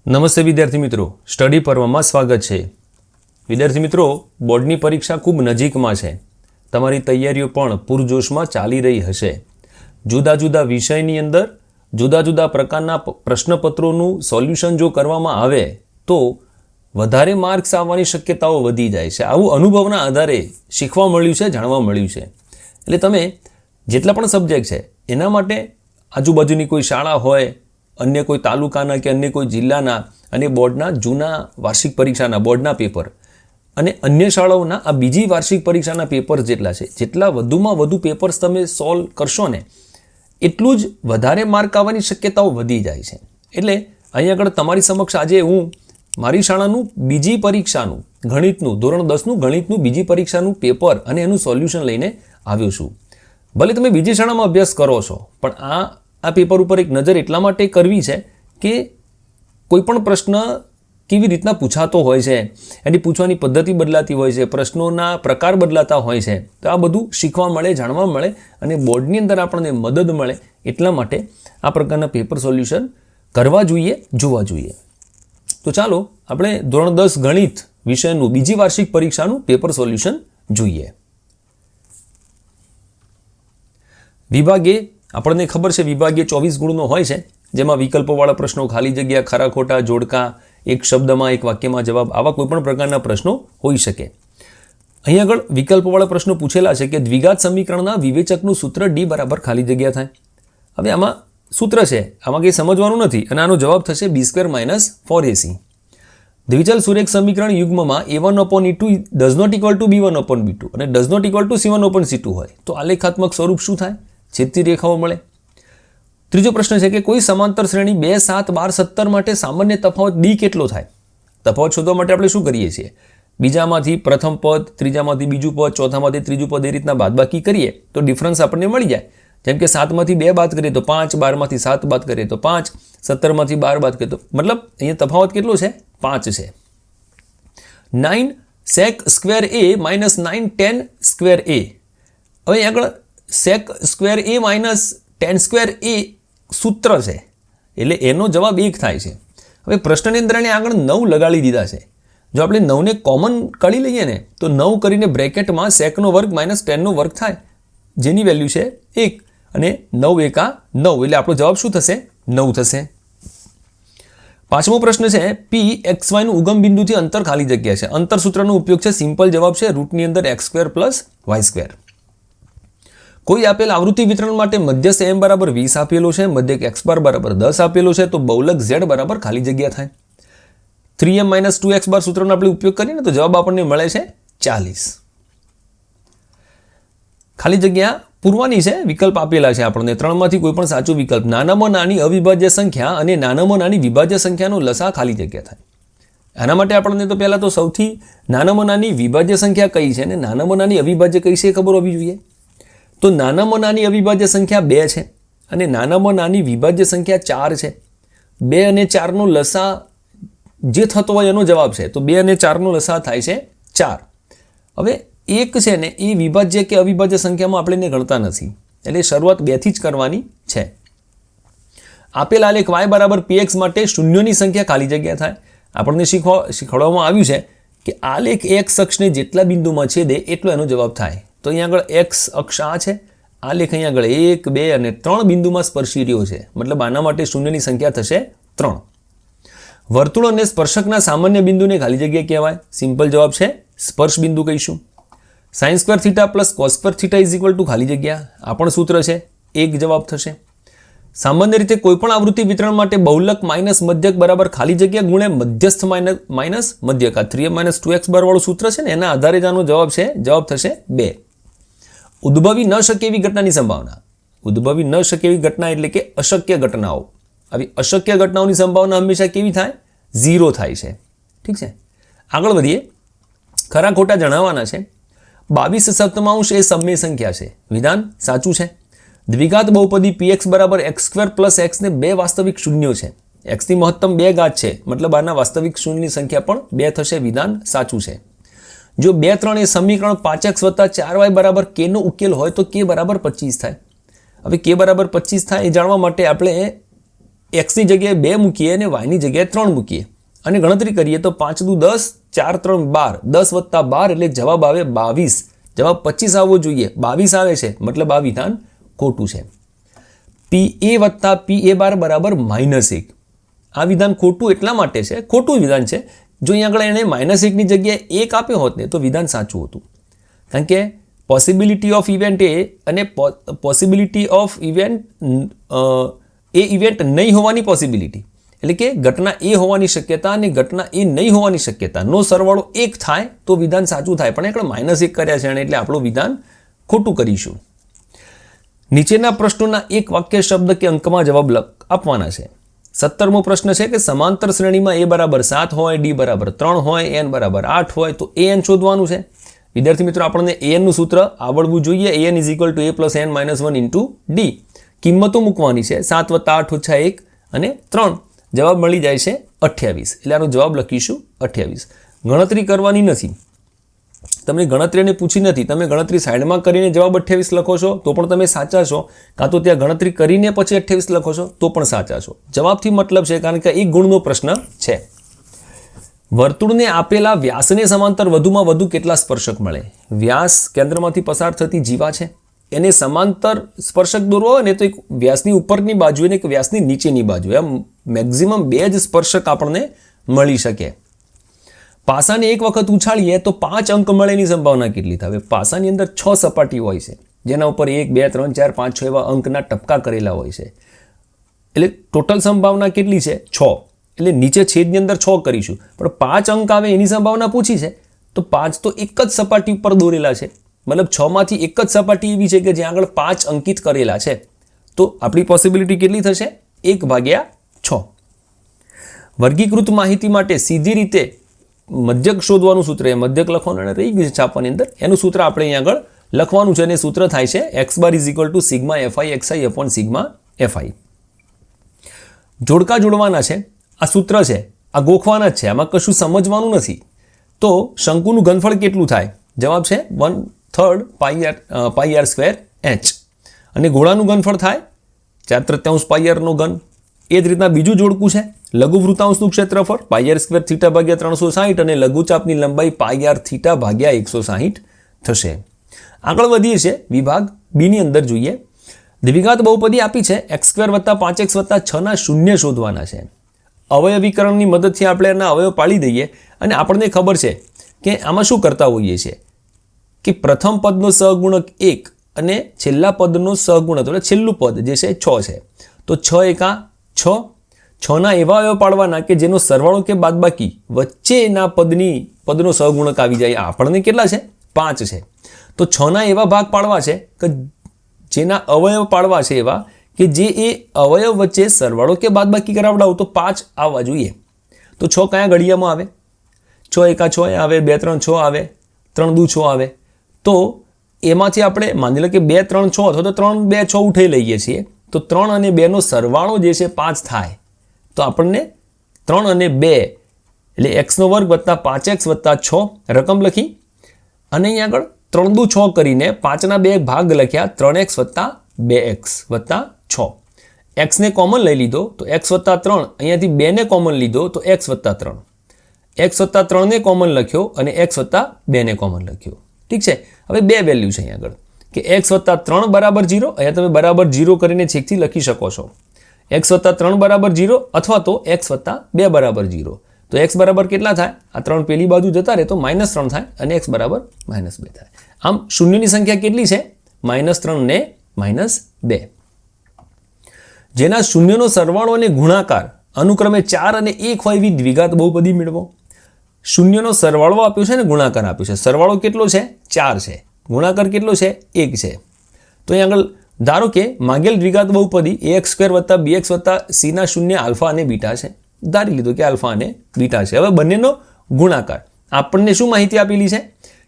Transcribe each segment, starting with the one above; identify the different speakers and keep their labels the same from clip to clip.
Speaker 1: નમસ્તે વિદ્યાર્થી મિત્રો, સ્ટડી પર્વમાં સ્વાગત છે. વિદ્યાર્થી મિત્રો, બોર્ડની પરીક્ષા ખૂબ નજીકમાં છે. તમારી તૈયારીઓ પણ પૂરજોશમાં ચાલી રહી હશે. જુદા જુદા વિષયની અંદર જુદા જુદા પ્રકારના પ્રશ્નપત્રોનું સોલ્યુશન જો કરવામાં આવે તો વધારે માર્ક્સ આવવાની શક્યતાઓ વધી જાય છે. આવું અનુભવના આધારે શીખવા મળ્યું છે, જાણવા મળ્યું છે. એટલે તમે જેટલા પણ સબ્જેક્ટ છે એના માટે આજુબાજુની કોઈ શાળા હોય, અન્ય કોઈ તાલુકાના કે અન્ય કોઈ જિલ્લાના અને બોર્ડના જૂના વાર્ષિક પરીક્ષાના બોર્ડના પેપર અને અન્ય શાળાઓના આ બીજી વાર્ષિક પરીક્ષાના પેપર જેટલા છે, જેટલા વધુમાં વધુ પેપર્સ તમે સોલ્વ કરશો ને એટલું જ વધારે માર્ક આવવાની શક્યતાઓ વધી જાય છે. એટલે અહીંયા આગળ તમારી સમક્ષ આજે હું મારી શાળાનું બીજી પરીક્ષાનું ગણિતનું ધોરણ 10નું ગણિતનું બીજી પરીક્ષાનું પેપર અને એનું સોલ્યુશન લઈને આવ્યો છું. ભલે તમે બીજી શાળામાં અભ્યાસ કરો છો, પણ આ પેપર ઉપર એક નજર એટલા માટે કરવી છે કે કોઈ પણ પ્રશ્ન કેવી રીતના પૂછાતો હોય છે, એની પૂછવાની પદ્ધતિ બદલાતી હોય છે, પ્રશ્નોના પ્રકાર બદલાતા હોય છે. તો આ બધું શીખવા મળે, જાણવા મળે અને બોર્ડની અંદર આપણને મદદ મળે એટલા માટે આ પ્રકારના પેપર સોલ્યુશન કરવા જોઈએ, જોવા જોઈએ. તો ચાલો આપણે ધોરણ 10 ગણિત વિષયનું બીજી વાર્ષિક પરીક્ષાનું પેપર સોલ્યુશન જોઈએ. વિભાગ એ આપણને ખબર છે, વિભાગ એ 24 ગુણનો હોય છે, જેમાં વિકલ્પોવાળા પ્રશ્નો, ખાલી જગ્યા, ખરા ખોટા, જોડકા, એક શબ્દમાં એક વાક્યમાં જવાબ, આવા કોઈપણ પ્રકારના પ્રશ્નો હોઈ શકે. અહીં આગળ વિકલ્પોવાળા પ્રશ્નો પૂછેલા છે કે દ્વિઘાત સમીકરણના વિવેચકનું સૂત્ર ડી બરાબર ખાલી જગ્યા થાય. હવે આમાં સૂત્ર છે, આમાં કંઈ સમજવાનું નથી અને આનો જવાબ થશે b² - 4ac. દ્વિચલ સુરેખ સમીકરણ યુગ્મમાં a1/e2 does not equal to b1/b2 અને does not equal two c1/c2 હોય તો આલેખાત્મક સ્વરૂપ શું થાય? છેદતી રેખાઓ મળે. ત્રીજો પ્રશ્ન છે કે કોઈ સમાંતર શ્રેણી 2, 7, 12, 17 માટે સામાન્ય તફાવત ડી કેટલો થાય? તફાવત શોધવા માટે આપણે શું કરીએ છીએ? બીજામાંથી પ્રથમ પદ, ત્રીજામાંથી બીજું પદ, ચોથામાંથી ત્રીજું પદ, એ રીતના બાદબાકી કરીએ તો ડિફરન્સ આપણને મળી જાય. જેમ કે 7માંથી 2 બાદ કરીએ તો 5, 12માંથી 7 બાદ કરીએ તો 5, 17માંથી 12 બાદ કરીએ તો મતલબ અહીંયા તફાવત કેટલો છે? 5 છે. 9 sec² a - 9 tan² a. હવે આગળ sec² a - tan² a સૂત્ર છે એટલે એનો જવાબ 1 થાય છે. હવે પ્રશ્નની અંદર એને આગળ 9 લગાડી દીધા છે. જો આપણે 9ને કોમન કાઢી લઈએ ને તો 9 કરીને બ્રેકેટમાં sec² - tan² થાય, જેની વેલ્યુ છે 1 અને 9 એકા 9 એટલે આપણો જવાબ શું થશે? 9 થશે. પાંચમો પ્રશ્ન છે p(xy) નું ઉગમ બિંદુથી અંતર ખાલી જગ્યા છે. અંતર સૂત્રનો ઉપયોગ છે, સિમ્પલ જવાબ છે રૂટની અંદર x² + y². કોઈ આપેલ આવૃત્તિ વિતરણ માટે મધ્યસ્થ m બરાબર 20 આપેલો છે, મધ્યક x બાર બરાબર 10 આપેલો છે, તો બહુલક z બરાબર ખાલી જગ્યા થાય. 3m - 2x બાર સૂત્રનો આપણે ઉપયોગ કરીએ ને તો જવાબ આપણને મળે છે 40. ખાલી જગ્યા પૂરવાની છે, વિકલ્પ આપેલા છે આપણને, ત્રણમાંથી કોઈ પણ સાચો વિકલ્પ. નાનામાં નાની અવિભાજ્ય સંખ્યા અને નાનામાં નાની વિભાજ્ય સંખ્યાનો લસા ખાલી જગ્યા થાય. આના માટે આપણને તો પહેલાં તો સૌથી નાનામાં નાની વિભાજ્ય સંખ્યા કઈ છે અને નાનામાં નાની અવિભાજ્ય કઈ છે એ ખબર હોવી જોઈએ. તો નાનામાં નાની અવિભાજ્ય સંખ્યા 2 છે અને નાનામાં નાની વિભાજ્ય સંખ્યા 4 છે. 2 અને 4નો લસા જે થતો હોય એનો જવાબ છે, તો 2 અને 4નો લસા થાય છે 4. હવે 1 છે ને એ વિભાજ્ય કે અવિભાજ્ય સંખ્યામાં આપણે એને ગણતા નથી, એટલે શરૂઆત 2 થી જ કરવાની છે. આપેલ આલેખ y બરાબર px માટે શૂન્યોની સંખ્યા ખાલી જગ્યા થાય. આપણને શીખવાડવામાં આવ્યું છે કે આલેખ x અક્ષને જેટલા બિંદુમાં છેદે એટલો એનો જવાબ થાય. તો અહીંયા આગળ x અક્ષ આ છે, આલેખ અહીંયા આગળ 1, 2 અને 3 બિંદુમાં સ્પર્શી રહ્યો છે, મતલબ આના માટે શૂન્યની સંખ્યા થશે 3. વર્તુળ અને સ્પર્શકના સામાન્ય બિંદુને ખાલી જગ્યા કહેવાય. સિમ્પલ જવાબ છે સ્પર્શ બિંદુ કહીશું. sin² θ + cos² θ = ખાલી જગ્યા, આ પણ સૂત્ર છે, 1 જવાબ થશે. સામાન્ય રીતે કોઈપણ આવૃત્તિ વિતરણ માટે બહુલક માઇનસ મધ્યક બરાબર ખાલી જગ્યા ગુણ્યા મધ્યસ્થ માઇનસ મધ્યક, આ 3m - 2x બાર વાળું સૂત્ર છે ને એના આધારે જ આનો જવાબ છે, જવાબ થશે 2. ઉદ્ભવી ન શકે એવી ઘટનાની સંભાવના. ઉદ્ભવી ન શકે એવી ઘટના એટલે કે અશક્ય ઘટનાઓ. આવી અશક્ય ઘટનાઓની સંભાવના હંમેશા કેવી થાય? 0 થાય છે. ઠીક છે, આગળ વધીએ. ખરા ખોટા જણાવવાના છે. 22 એ સમય સંખ્યા છે, વિધાન સાચું છે. દ્વિઘાત બહુપદી px બરાબર x² + x ને 2 વાસ્તવિક શૂન્યો છે. x ની મહત્તમ 2 ઘાત છે, મતલબ આના વાસ્તવિક શૂન્યની સંખ્યા પણ 2 થશે, વિધાન સાચું છે. જો 2, 3 એ સમીકરણ 5x + 4y બરાબર k નો ઉકેલ હોય તો k બરાબર 25 થાય. હવે k બરાબર 25 થાય એ જાણવા માટે આપણે એક્સની જગ્યાએ 2 મૂકીએ અને વાયની જગ્યાએ 3 મૂકીએ અને ગણતરી કરીએ તો 5 દુ 10, 4 3 12, 10 વત્તા 12 એટલે જવાબ આવે 22. જવાબ 25 આવવો જોઈએ, 22 આવે છે, મતલબ આ વિધાન ખોટું છે. PA વત્તા PA બાર બરાબર -1. આ વિધાન ખોટું એટલા માટે છે, ખોટું વિધાન છે. જો અહીંયા આગળ એને -1ની જગ્યાએ 1 આપ્યો હોત ને તો વિધાન સાચું હતું. કારણ કે પોસિબિલિટી ઓફ ઇવેન્ટ એ અને possibility of event A event નહીં હોવાની પોસિબિલિટી, એટલે કે ઘટના એ હોવાની શક્યતા અને ઘટના એ નહીં હોવાની શક્યતાનો સરવાળો 1 થાય તો વિધાન સાચું થાય. પણ આપણે -1 કર્યા છે એટલે આપણું વિધાન ખોટું કરીશું. નીચેના પ્રશ્નોના એક વાક્ય શબ્દ કે અંકમાં જવાબ આપવાના છે. 17મો પ્રશ્ન છે કે સમાંતર શ્રેણીમાં a બરાબર 7 હોય, d બરાબર 3 હોય, n બરાબર 8 હોય તો an શોધવાનું છે. વિદ્યાર્થી મિત્રો, આપણને an નું સૂત્ર આવડવું જોઈએ. an = a + n - 1 * d. કિંમતો મૂકવાની છે 7 + 8 - 1 અને 3. જવાબ મળી જાય છે 28. એટલે આનો જવાબ લખીશું 28. ગણતરી કરવાની નથી, તમને ગણતરીને પૂછી નથી. તમે ગણતરી સાઈડમાં કરીને જવાબ 28 લખો છો તો પણ તમે સાચા છો, કાં તો ત્યાં ગણતરી કરીને પછી 28 લખો છો તો પણ સાચા છો. જવાબથી મતલબ છે, કારણ કે 1 ગુણનો પ્રશ્ન છે. વર્તુળને આપેલા વ્યાસને સમાંતર વધુમાં વધુ કેટલા સ્પર્શક મળે? વ્યાસ કેન્દ્રમાંથી પસાર થતી જીવા છે, એને સમાંતર સ્પર્શક દોરવો હોય ને તો એક વ્યાસની ઉપરની બાજુ અને એક વ્યાસની નીચેની બાજુ, એમ મેક્ઝિમમ 2 જ સ્પર્શક આપણને મળી શકે. પાસાને એક વખત ઉછાળીએ તો 5 અંક મળેની સંભાવના કેટલી થાય? પાસાની અંદર 6 સપાટી હોય છે, જેના ઉપર 1 2 3 4 5 6 એવા અંકના ટપકા કરેલા હોય છે. એટલે ટોટલ સંભાવના કેટલી છે? 6. એટલે નીચે છેદની અંદર 6 કરીશું, પણ 5 અંક આવે એની સંભાવના પૂછી છે તો 5 તો એક જ સપાટી ઉપર દોરેલા છે, મતલબ 6 માંથી એક જ સપાટી એવી છે કે જ્યાં આગળ 5 અંકિત કરેલા છે. તો આપણી પોસિબિલિટી કેટલી થશે? 1/6. વર્ગીકૃત માહિતી માટે સીધી રીતે મધ્યક શોધવાનું સૂત્ર, એ મધ્યક લખવાનું અને રહી ગયું છે છાપવાની અંદર, એનું સૂત્ર આપણે અહીં આગળ લખવાનું છે અને સૂત્ર થાય છે x બાર = σ/fi. જોડકા જોડવાના છે, આ સૂત્ર છે, આ ગોખવાના જ છે, આમાં કશું સમજવાનું નથી. તો શંકુનું ઘનફળ કેટલું થાય? જવાબ છે 1/3 πr² h. અને ગોળાનું ઘનફળ થાય 4/3 πr નો ઘન. એ જ રીતના બીજું જોડકું છે, લઘુ વૃત્તાંશનું ક્ષેત્રફળ πr² θ/360 અને લઘુચાપની લંબાઈ πr/θ/160 થશે. આગળ વધીએ છીએ વિભાગ બી ની અંદર જોઈએ. દ્વિઘાત બહુપદી આપી છે, x² + 5x + 6 ના શૂન્ય શોધવાના છે. અવયવીકરણની મદદથી આપણે એના અવયવ પાડી દઈએ અને આપણને ખબર છે કે આમાં શું કરતા હોઈએ છીએ કે પ્રથમ પદનો સહગુણક 1 અને છેલ્લા પદનો સહગુણક, એટલે છેલ્લું પદ જે છે 6 છે, તો 6 × 6. 6 ના એવા અવયવ પાડવાના કે જેનો સરવાળો કે બાદબાકી વચ્ચેના પદનો સહગુણક આવી જાય. આપણને કેટલા છે? 5 છે. તો 6 ના એવા ભાગ પાડવા છે કે જેના અવયવ પાડવા છે એવા કે જે એ અવયવ વચ્ચે સરવાળો કે બાદબાકી કરાવડાવો તો 5 આવવા જોઈએ. તો 6 કયા ઘડિયામાં આવે? 6 × 6 આવે, 2 3 6 આવે, 3 દુ 6 આવે. તો એમાંથી આપણે માની લો કે 2 3 6 અથવા તો 3 2 6 ઉઠાઈ લઈએ છીએ, તો 3 અને 2 નો સરવાળો જે છે 5 થાય. તો આપણને 3 અને 2 એટલે x² + 5x + 6 રકમ લખી અને અહીં આગળ 3 દુ 6 કરીને 5 ના 2 ભાગ લખ્યા, 3x + 2x + 6. x ને કોમન લઈ લીધો તો x + 3, અહીંયાથી 2 ને કોમન લીધો તો x + 3, x + 3 ને કોમન લખ્યો અને x + 2 ને કોમન લખ્યો. ઠીક છે. હવે 2 વેલ્યુ છે અહીં આગળ કે x + 3 = 0. અહીંયા તમે બરાબર 0 કરીને છેકથી લખી શકો છો. x + 3 = 0 અથવા તો x + 2 = 0. તો x બરાબર કેટલા થાય? આ 3 પેલી બાજુ જતા રહે તો -3 થાય અને x બરાબર -2 થાય. આમ શૂન્યની સંખ્યા કેટલી છે? -3 ને -2. જેના શૂન્યનો સરવાળો અને ગુણાકાર અનુક્રમે 4 અને 1 હોય એવી દ્વિઘાત બહુપદી મેળવો. શૂન્યનો સરવાળો આપ્યો છે ને ગુણાકાર આપ્યો છે. સરવાળો કેટલો છે? 4 છે. ગુણાકાર કેટલો છે? 1 છે. તો અહીં આગળ ધારો કે માંગેલ દ્વિઘાત બહુપદી ax² + bx + c ના શૂન્ય આલ્ફા અને બીટા છે. ધારી લીધું કે આલ્ફા અને બીટા છે. હવે બંનેનો ગુણાકાર આપણને શું માહિતી આપેલી છે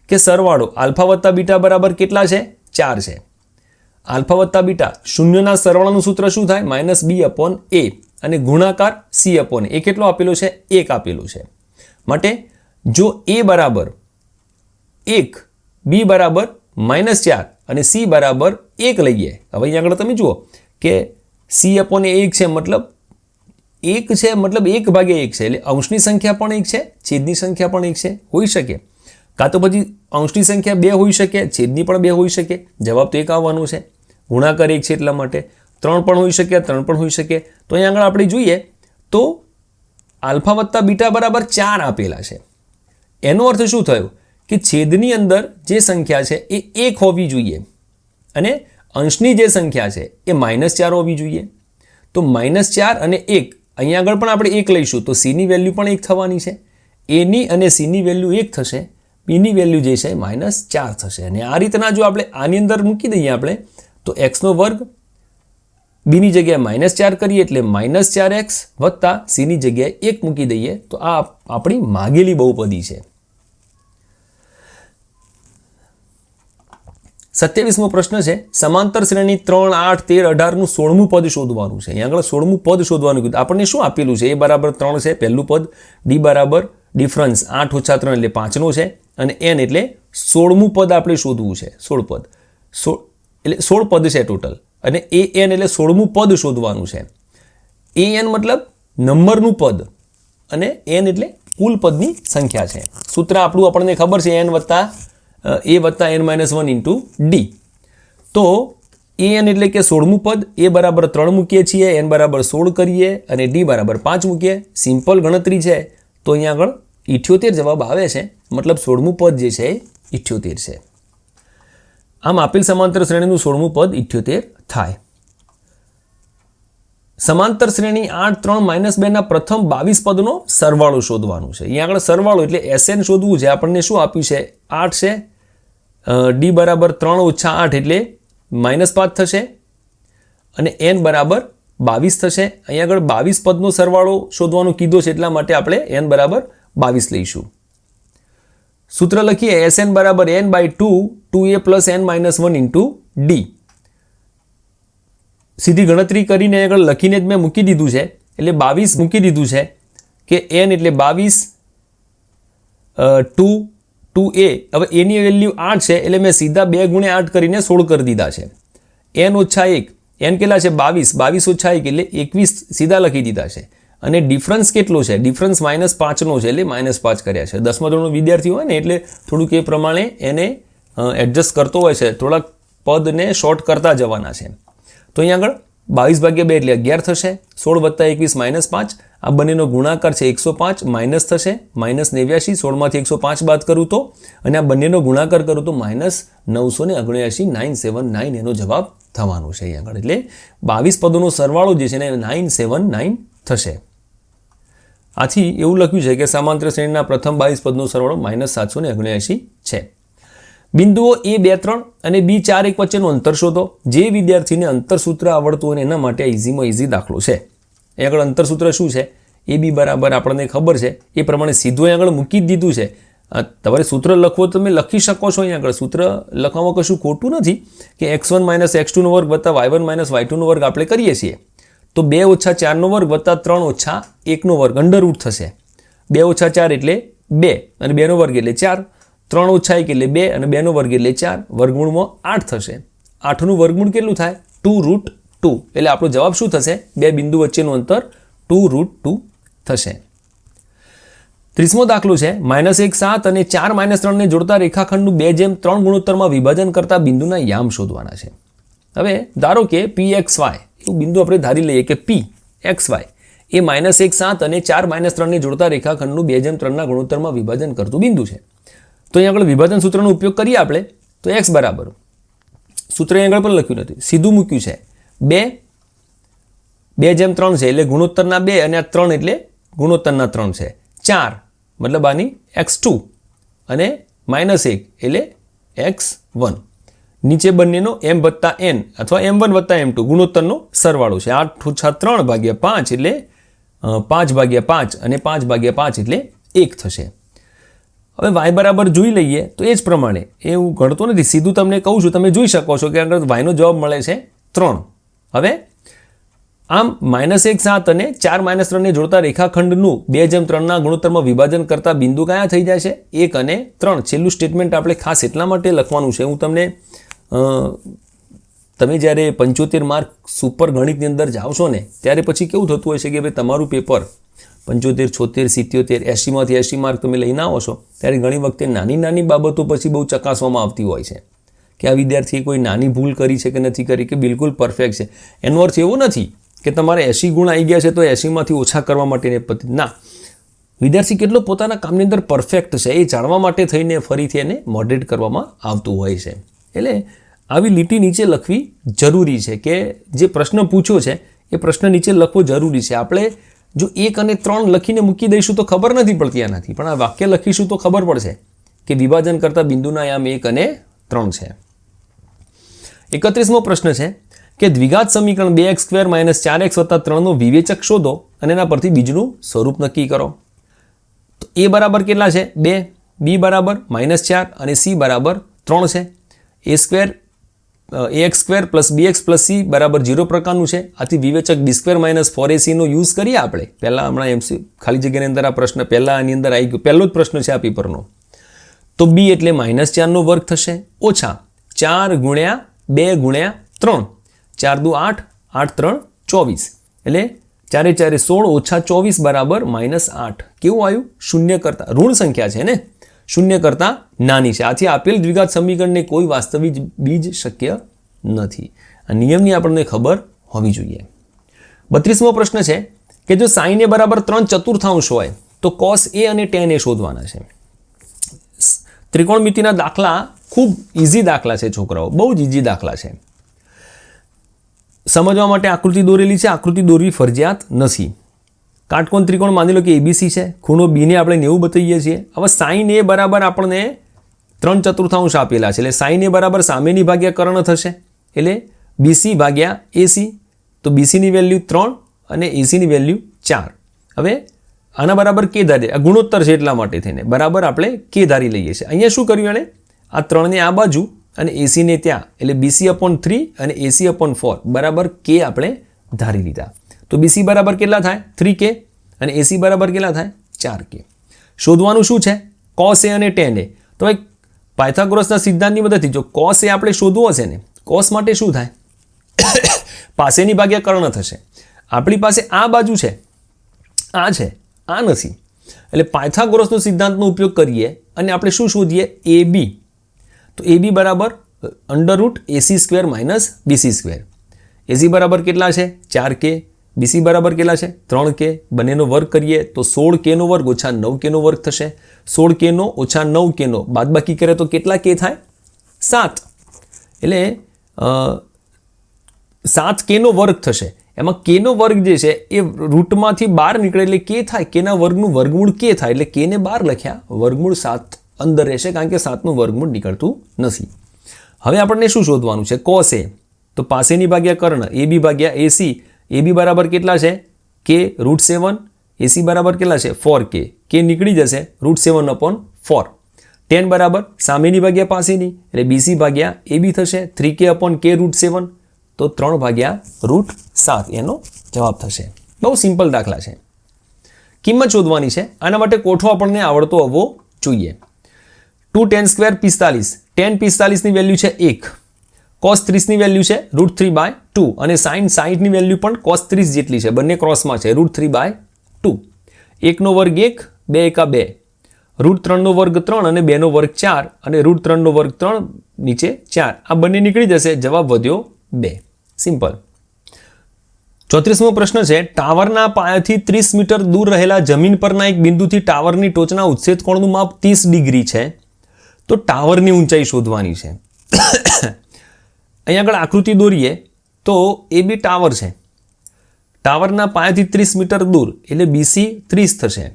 Speaker 1: કે સરવાળો આલ્ફા + બીટા બરાબર કેટલા છે? 4 છે. આલ્ફા + બીટા શૂન્યના સરવાળાનું સૂત્ર શું થાય? -b/a અને ગુણાકાર c/a. એ કેટલો આપેલો છે? 1 આપેલો છે. માટે જો a બરાબર 1, b બરાબર -4 અને c બરાબર 1 લઈએ. હવે અહીં આગળ તમે જુઓ કે c/a 1 છે, મતલબ એક છે મતલબ 1/1 છે, એટલે અંશની સંખ્યા પણ 1 છે, છેદની સંખ્યા પણ 1 છે, હોઈ શકે. કાં તો પછી અંશની સંખ્યા 2 હોઈ શકે, છેદની પણ 2 હોઈ શકે. જવાબ તો 1 આવવાનું છે, ગુણાકાર 1 છે એટલા માટે. 3 પણ હોઈ શકે, 3 પણ હોઈ શકે. તો અહીંયા આગળ આપણે જોઈએ તો આલ્ફા વત્તા બીટા બરાબર 4 આપેલા છે. એનો અર્થ શું થયો કે છેદની અંદર જે સંખ્યા છે એ 1 હોવી જોઈએ અને અંશની જે સંખ્યા છે એ -4 હોવી જોઈએ. તો -4 અને 1 અહીંયા આગળ પણ આપણે 1 લઈશું તો c ની વેલ્યુ પણ 1 થવાની છે. a ની અને c ની વેલ્યુ 1 થશે, b ની વેલ્યુ જે છે -4 થશે. અને આ રીતના જો આપણે આની અંદર મૂકી દઈએ આપણે તો x² b ની જગ્યાએ -4 કરીએ એટલે -4x વત્તા c ની જગ્યાએ 1 મૂકી દઈએ તો આ આપણી માગેલી બહુપદી છે. 27મો પ્રશ્ન છે, સમાંતર શ્રેણી 3, 8, 13, 18 નું 16મું પદ શોધવાનું છે. અહીંયા આગળ 16મું પદ શોધવાનું કીધું. આપણને શું આપેલું છે? a બરાબર 3 છે પહેલું પદ, d બરાબર ડિફરન્સ 8 - 3 એટલે 5 નો છે અને n એટલે 16મું પદ આપણે શોધવું છે. 16 પદ એટલે 16 પદ છે ટોટલ અને an એટલે 16મું પદ શોધવાનું છે. an મતલબ નંબરનું પદ અને n એટલે કુલ પદની સંખ્યા છે. સૂત્ર આપણું આપણને ખબર છે n વત્તા a વત્તા n-1 ઇન્ટુ ડી. તો an એટલે કે 16મું પદ, a બરાબર 3 મૂકીએ છીએ, n બરાબર 16 કરીએ અને d બરાબર 5 મૂકીએ. સિમ્પલ ગણતરી છે તો અહીંયા આગળ 78 જવાબ આવે છે. મતલબ 16મું પદ જે છે એ 78 છે. આમ આપેલ સમાંતર શ્રેણીનું 16મું પદ 78 થાય. સમાંતર શ્રેણી 8, 3, -2 ના પ્રથમ 22 પદનો સરવાળો શોધવાનું છે. અહીંયા આગળ સરવાળો એટલે SN શોધવું છે. આપણને શું આપ્યું છે? 8 છે, d બરાબર 3 - 8 એટલે -5 થશે અને n બરાબર 22 થશે. અહીંયા આગળ 22 પદનો સરવાળો શોધવાનું કીધો છે એટલા માટે આપણે n બરાબર 22 લઈશું. સૂત્ર લખીએ SN બરાબર n/2 2a + n-1 into D. સીધી ગણતરી કરીને આગળ લખીને જ મેં મૂકી દીધું છે એટલે 22 મૂકી દીધું છે કે n એટલે 22 2a. હવે a ની વેલ્યુ 8 છે એટલે મેં સીધા 2 × 8 કરીને 16 કરી દીધા છે. n - 1 n કેટલા છે? 22 22 - 1 એટલે 21 સીધા લખી દીધા છે. અને ડિફરન્સ કેટલો છે? ડિફરન્સ -5 નો છે એટલે -5 કર્યા છે. 10મા ધોરણનો વિદ્યાર્થી હોય ને એટલે થોડુંક એ પ્રમાણે એને એડજસ્ટ કરતો હોય છે, થોડાક પદને શોર્ટ કરતા જવાના છે. તો અહીંયા આગળ 22/2 એટલે 11 થશે. 16 + 21 -5. આ બંનેનો ગુણાકાર છે 105, માઇનસ થશે -89. 16માંથી 105 બાદ કરું તો અને આ બંનેનો ગુણાકાર કરું તો -979 979 એનો જવાબ થવાનો છે અહીંયા આગળ. એટલે 22 પદોનો સરવાળો જે છે ને 979 થશે. આથી એવું લખ્યું છે કે સમાંતર શ્રેણીના પ્રથમ 22 પદનો સરવાળો -779 છે. બિંદુઓ a 2, 3 અને b 4, 1 વચ્ચેનું અંતર શોધો. જે વિદ્યાર્થીને અંતરસૂત્ર આવડતું હોય એના માટે ઇઝીમાં ઇઝી દાખલો છે. અહીં આગળ અંતરસૂત્ર શું છે? ab બરાબર આપણને ખબર છે એ પ્રમાણે સીધું અહીં આગળ મૂકી જ દીધું છે. તમારે સૂત્ર લખવો તો તમે લખી શકો છો. અહીંયા આગળ સૂત્ર લખવામાં કશું ખોટું નથી કે x1 - x2 નો વર્ગ વત્તા y1 - y2 નો વર્ગ આપણે કરીએ છીએ તો 2 - 4 નો વર્ગ વત્તા 3 - 1 નો વર્ગ √ થશે. 2 - 4 એટલે 2 અને 2 નો વર્ગ એટલે 4. 3 - 1 એટલે 2 અને 2 નો વર્ગ એટલે 4. વર્ગમૂળમાં 8 થશે. 8નું વર્ગમૂળ કેટલું થાય? 2√2. એટલે આપણો જવાબ શું થશે? બે બિંદુ વચ્ચેનું અંતર 2√2 થશે. 30મો દાખલો છે -1, 7 અને 4 - 3 ને જોડતા રેખાખંડનું 2:3 ગુણોત્તરમાં વિભાજન કરતા બિંદુના યામ શોધવાના છે. હવે ધારો કે PXY એવું બિંદુ આપણે ધારી લઈએ કે PXY એ -1, 7 અને 4 - 3 ને જોડતા રેખાખંડનું 2:3 ના ગુણોત્તરમાં વિભાજન કરતું બિંદુ છે. તો અહીં આગળ વિભાજન સૂત્રનો ઉપયોગ કરીએ આપણે તો x બરાબર સૂત્ર અહીં આગળ પણ લખ્યું નથી, સીધું મૂક્યું છે 2:3 છે એટલે ગુણોત્તરના 2 અને આ 3 એટલે ગુણોત્તરના 3 છે. 4 મતલબ આની x2 અને -1 એટલે x1. નીચે બંનેનો m વત્તા n અથવા m1 વત્તા m2 ગુણોત્તરનો સરવાળો છે. 8 - 3/5 એટલે 5/5 અને 5/5 એટલે 1 થશે. હવે y બરાબર જોઈ લઈએ તો એ જ પ્રમાણે એ હું ગણતો નથી, સીધું તમને કહું છું, તમે જોઈ શકો છો કે આગળ yનો જવાબ મળે છે 3. હવે આમ -1, 7 અને 4 - 3 ને જોડતા રેખાખંડનું 2:3 ના ગુણોત્તરમાં વિભાજન કરતા બિંદુ કયા થઈ જાય છે? 1 અને 3. છેલ્લું સ્ટેટમેન્ટ આપણે ખાસ એટલા માટે લખવાનું છે, હું તમને તમે જ્યારે 75 માર્ક સુપર ગણિતની અંદર જાઓ છો ને ત્યારે પછી કેવું થતું હોય છે કે ભાઈ તમારું પેપર 75, 76, 77, 80માંથી 80 માર્ક તમે લઈને આવો છો ત્યારે ઘણી વખતે નાની નાની બાબતો પછી બહુ ચકાસવામાં આવતી હોય છે કે આ વિદ્યાર્થીએ કોઈ નાની ભૂલ કરી છે કે નથી કરી કે બિલકુલ પરફેક્ટ છે. એનો અર્થ એવો નથી કે તમારે 80 ગુણ આવી ગયા છે તો 80માંથી ઓછા કરવા માટેની પદ્ધતિ ના. વિદ્યાર્થી કેટલો પોતાના કામની અંદર પરફેક્ટ છે એ જાણવા માટે થઈને ફરીથી એને મોડરેટ કરવામાં આવતું હોય છે. એટલે આવી લીટી નીચે લખવી જરૂરી છે કે જે પ્રશ્ન પૂછ્યો છે એ પ્રશ્ન નીચે લખવો જરૂરી છે. આપણે જો 1 અને 3 લખીને મૂકી દઈશું તો ખબર નથી પડતી આનાથી, પણ આ વાક્ય લખીશું તો ખબર પડશે કે વિભાજન કરતા બિંદુના આયામ 1 અને 3 છે. 31મો પ્રશ્ન છે કે દ્વિઘાત સમીકરણ 2x² - 4x + 3નો વિવેચક શોધો અને એના પરથી બીજનું સ્વરૂપ નક્કી કરો. તો a બરાબર કેટલા છે 2, b બરાબર -4 અને c બરાબર 3 છે. ax² + bx + c બરાબર 0 પ્રકારનું છે. આથી વિવેચક b² - 4ac નો યુઝ કરીએ આપણે. પહેલાં હમણાં MC ખાલી જગ્યાની અંદર આ પ્રશ્ન પહેલાં આની અંદર આવી ગયો, પહેલો જ પ્રશ્ન છે આ પેપરનો. તો b એટલે -4નો વર્ગ થશે ઓછા 4 × 2 × 3, 4 દુ 8, 8 3 24, એટલે 4 4 16 ઓછા 24 બરાબર -8. કેવું આવ્યું? શૂન્ય કરતાં ઋણ સંખ્યા છે ને, શૂન્ય કરતાં નાની છે. આથી આપેલ દ્વિઘાત સમીકરણને કોઈ વાસ્તવિક બીજ શક્ય નથી. આ નિયમની આપણને ખબર હોવી જોઈએ. 32મો પ્રશ્ન છે કે જો sin a બરાબર 3/4 હોય તો cos a અને tan a શોધવાના છે. ત્રિકોણમિતિના દાખલા ખૂબ ઇઝી દાખલા છે છોકરાઓ, બહુ જ ઇઝી દાખલા છે. સમજવા માટે આકૃતિ દોરેલી છે, આકૃતિ દોરવી ફરજિયાત નથી. કાટકોણ ત્રિકોણ માની લો કે ABC છે, ખૂણો B ને આપણે 90 બતાવીએ છીએ. હવે sin a બરાબર આપણને 3/4 આપેલા છે, એટલે sin a બરાબર સામેની ભાગ્યા કર્ણ થશે, એટલે BC ભાગ્યા AC. તો BC ની વેલ્યુ 3 અને AC ની વેલ્યુ 4. હવે આના બરાબર કે ધારી, આ ગુણોત્તર છે એટલા માટે થઈને બરાબર આપણે કે ધારી લઈએ છીએ. અહીંયા શું કર્યું એણે? આ 3 ને આ બાજુ અને AC ને ત્યાં, એટલે BC/3 અને AC/4 બરાબર કે આપણે ધારી લીધા. તો BC બરાબર કેટલા થાય? 3k અને AC બરાબર કેટલા થાય? 4k. શોધવાનું શું છે? cos a અને tan a. તો ભાઈ પાયથાગોરસના સિદ્ધાંતની મદદથી જો cos a આપણે શોધવો હશે ને, cos માટે શું થાય? પાસેની ભાગ્યા કર્ણ થશે. આપણી પાસે આ બાજુ છે, આ છે, આ નથી. એટલે પાયથાગોરસનો સિદ્ધાંતનો ઉપયોગ કરીએ અને આપણે શું શોધીએ? AB. તો AB બરાબર √AC² - BC². AC બરાબર કેટલા છે? 4k. BC બરાબર કેટલા છે? 3k. બંનેનો વર્ગ કરીએ તો 16k નો વર્ગ ઓછા 9k નો વર્ગ થશે. 16k નો ઓછા 9k નો બાદબાકી કરે તો કેટલા k થાય? 7. એટલે 7k નો વર્ગ થશે. એમાં k નો વર્ગ જે છે એ રૂટમાંથી બહાર નીકળે એટલે k થાય. k ના વર્ગનું વર્ગમૂળ k થાય, એટલે k ને 12 લખ્યા, વર્ગમૂળ 7 અંદર રહેશે કારણ કે 7નું વર્ગમૂળ નીકળતું નથી. હવે આપણને શું શોધવાનું છે? cos a. તો પાસેની ભાગ્યા કર્ણ AB ભાગ્યા AC. AB બરાબર કેટલા છે? k √7. AC બરાબર કેટલા છે? 4k. k નીકળી જશે, √7/4. tan બરાબર સામેની ભાગ્યા પાસેની, એટલે BC ભાગ્યા AB થશે, 3k/k √7. તો 3/√7 એનો જવાબ થશે. બહુ સિમ્પલ દાખલા છે. કિંમત શોધવાની છે. આના માટે કોઠો આપણને આવડતો હોવો જોઈએ. 2 tan² 45. tan 45 ની વેલ્યુ છે 1. cos 30 ની વેલ્યુ છે √3/2 અને sin 60 ની વેલ્યુ પણ cos 30 જેટલી છે, બંને ક્રોસમાં છે, √3/2. 1 નો વર્ગ 1, 2 એકા 2, √3 નો વર્ગ 3 અને 2 નો વર્ગ 4 અને √3 નો વર્ગ 3 નીચે 4. આ બંને નીકળી જશે, જવાબ વધ્યો 2. સિમ્પલ. 34મો પ્રશ્ન છે ટાવરના પાયાથી 30 મીટર દૂર રહેલા જમીન પરના એક બિંદુથી ટાવરની ટોચના ઉચ્છેદ કોણનું માપ 30 ડિગ્રી છે. તો ટાવરની ઊંચાઈ શોધવાની છે. અહીંયા આગળ આકૃતિ દોરીએ તો AB ટાવર છે. ટાવરના પાયાથી 30 મીટર દૂર એટલે BC 30 થશે.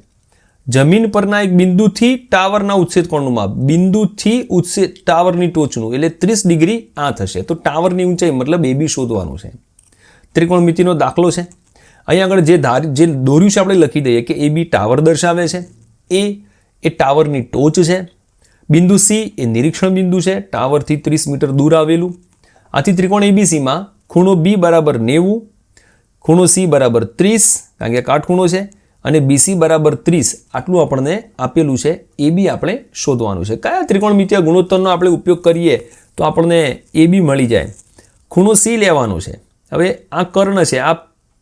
Speaker 1: જમીન પરના એક બિંદુથી ટાવરના ઉચ્છેદ કોણનું માપ, બિંદુથી ઉચ્છેદ ટાવરની ટોચનું એટલે 30 ડિગ્રી આ થશે. તો ટાવરની ઊંચાઈ મતલબ AB શોધવાનું છે. ત્રિકોણમિતિનો દાખલો છે. અહીંયા આગળ જે દોર્યું છે આપણે લખી દઈએ કે AB ટાવર દર્શાવે છે. A એ ટાવરની ટોચ છે. બિંદુ C એ નિરીક્ષણ બિંદુ છે, ટાવરથી 30 મીટર દૂર આવેલું. આથી ત્રિકોણ ABCમાં ખૂણો B બરાબર 90, ખૂણો C બરાબર 30 કારણ કે કાટખૂણો છે, અને BC બરાબર 30 આટલું આપણને આપેલું છે. AB આપણે શોધવાનું છે. કયા ત્રિકોણમિતિય ગુણોત્તરનો આપણે ઉપયોગ કરીએ તો આપણને AB મળી જાય? ખૂણો સી લેવાનો છે. હવે આ કર્ણ છે, આ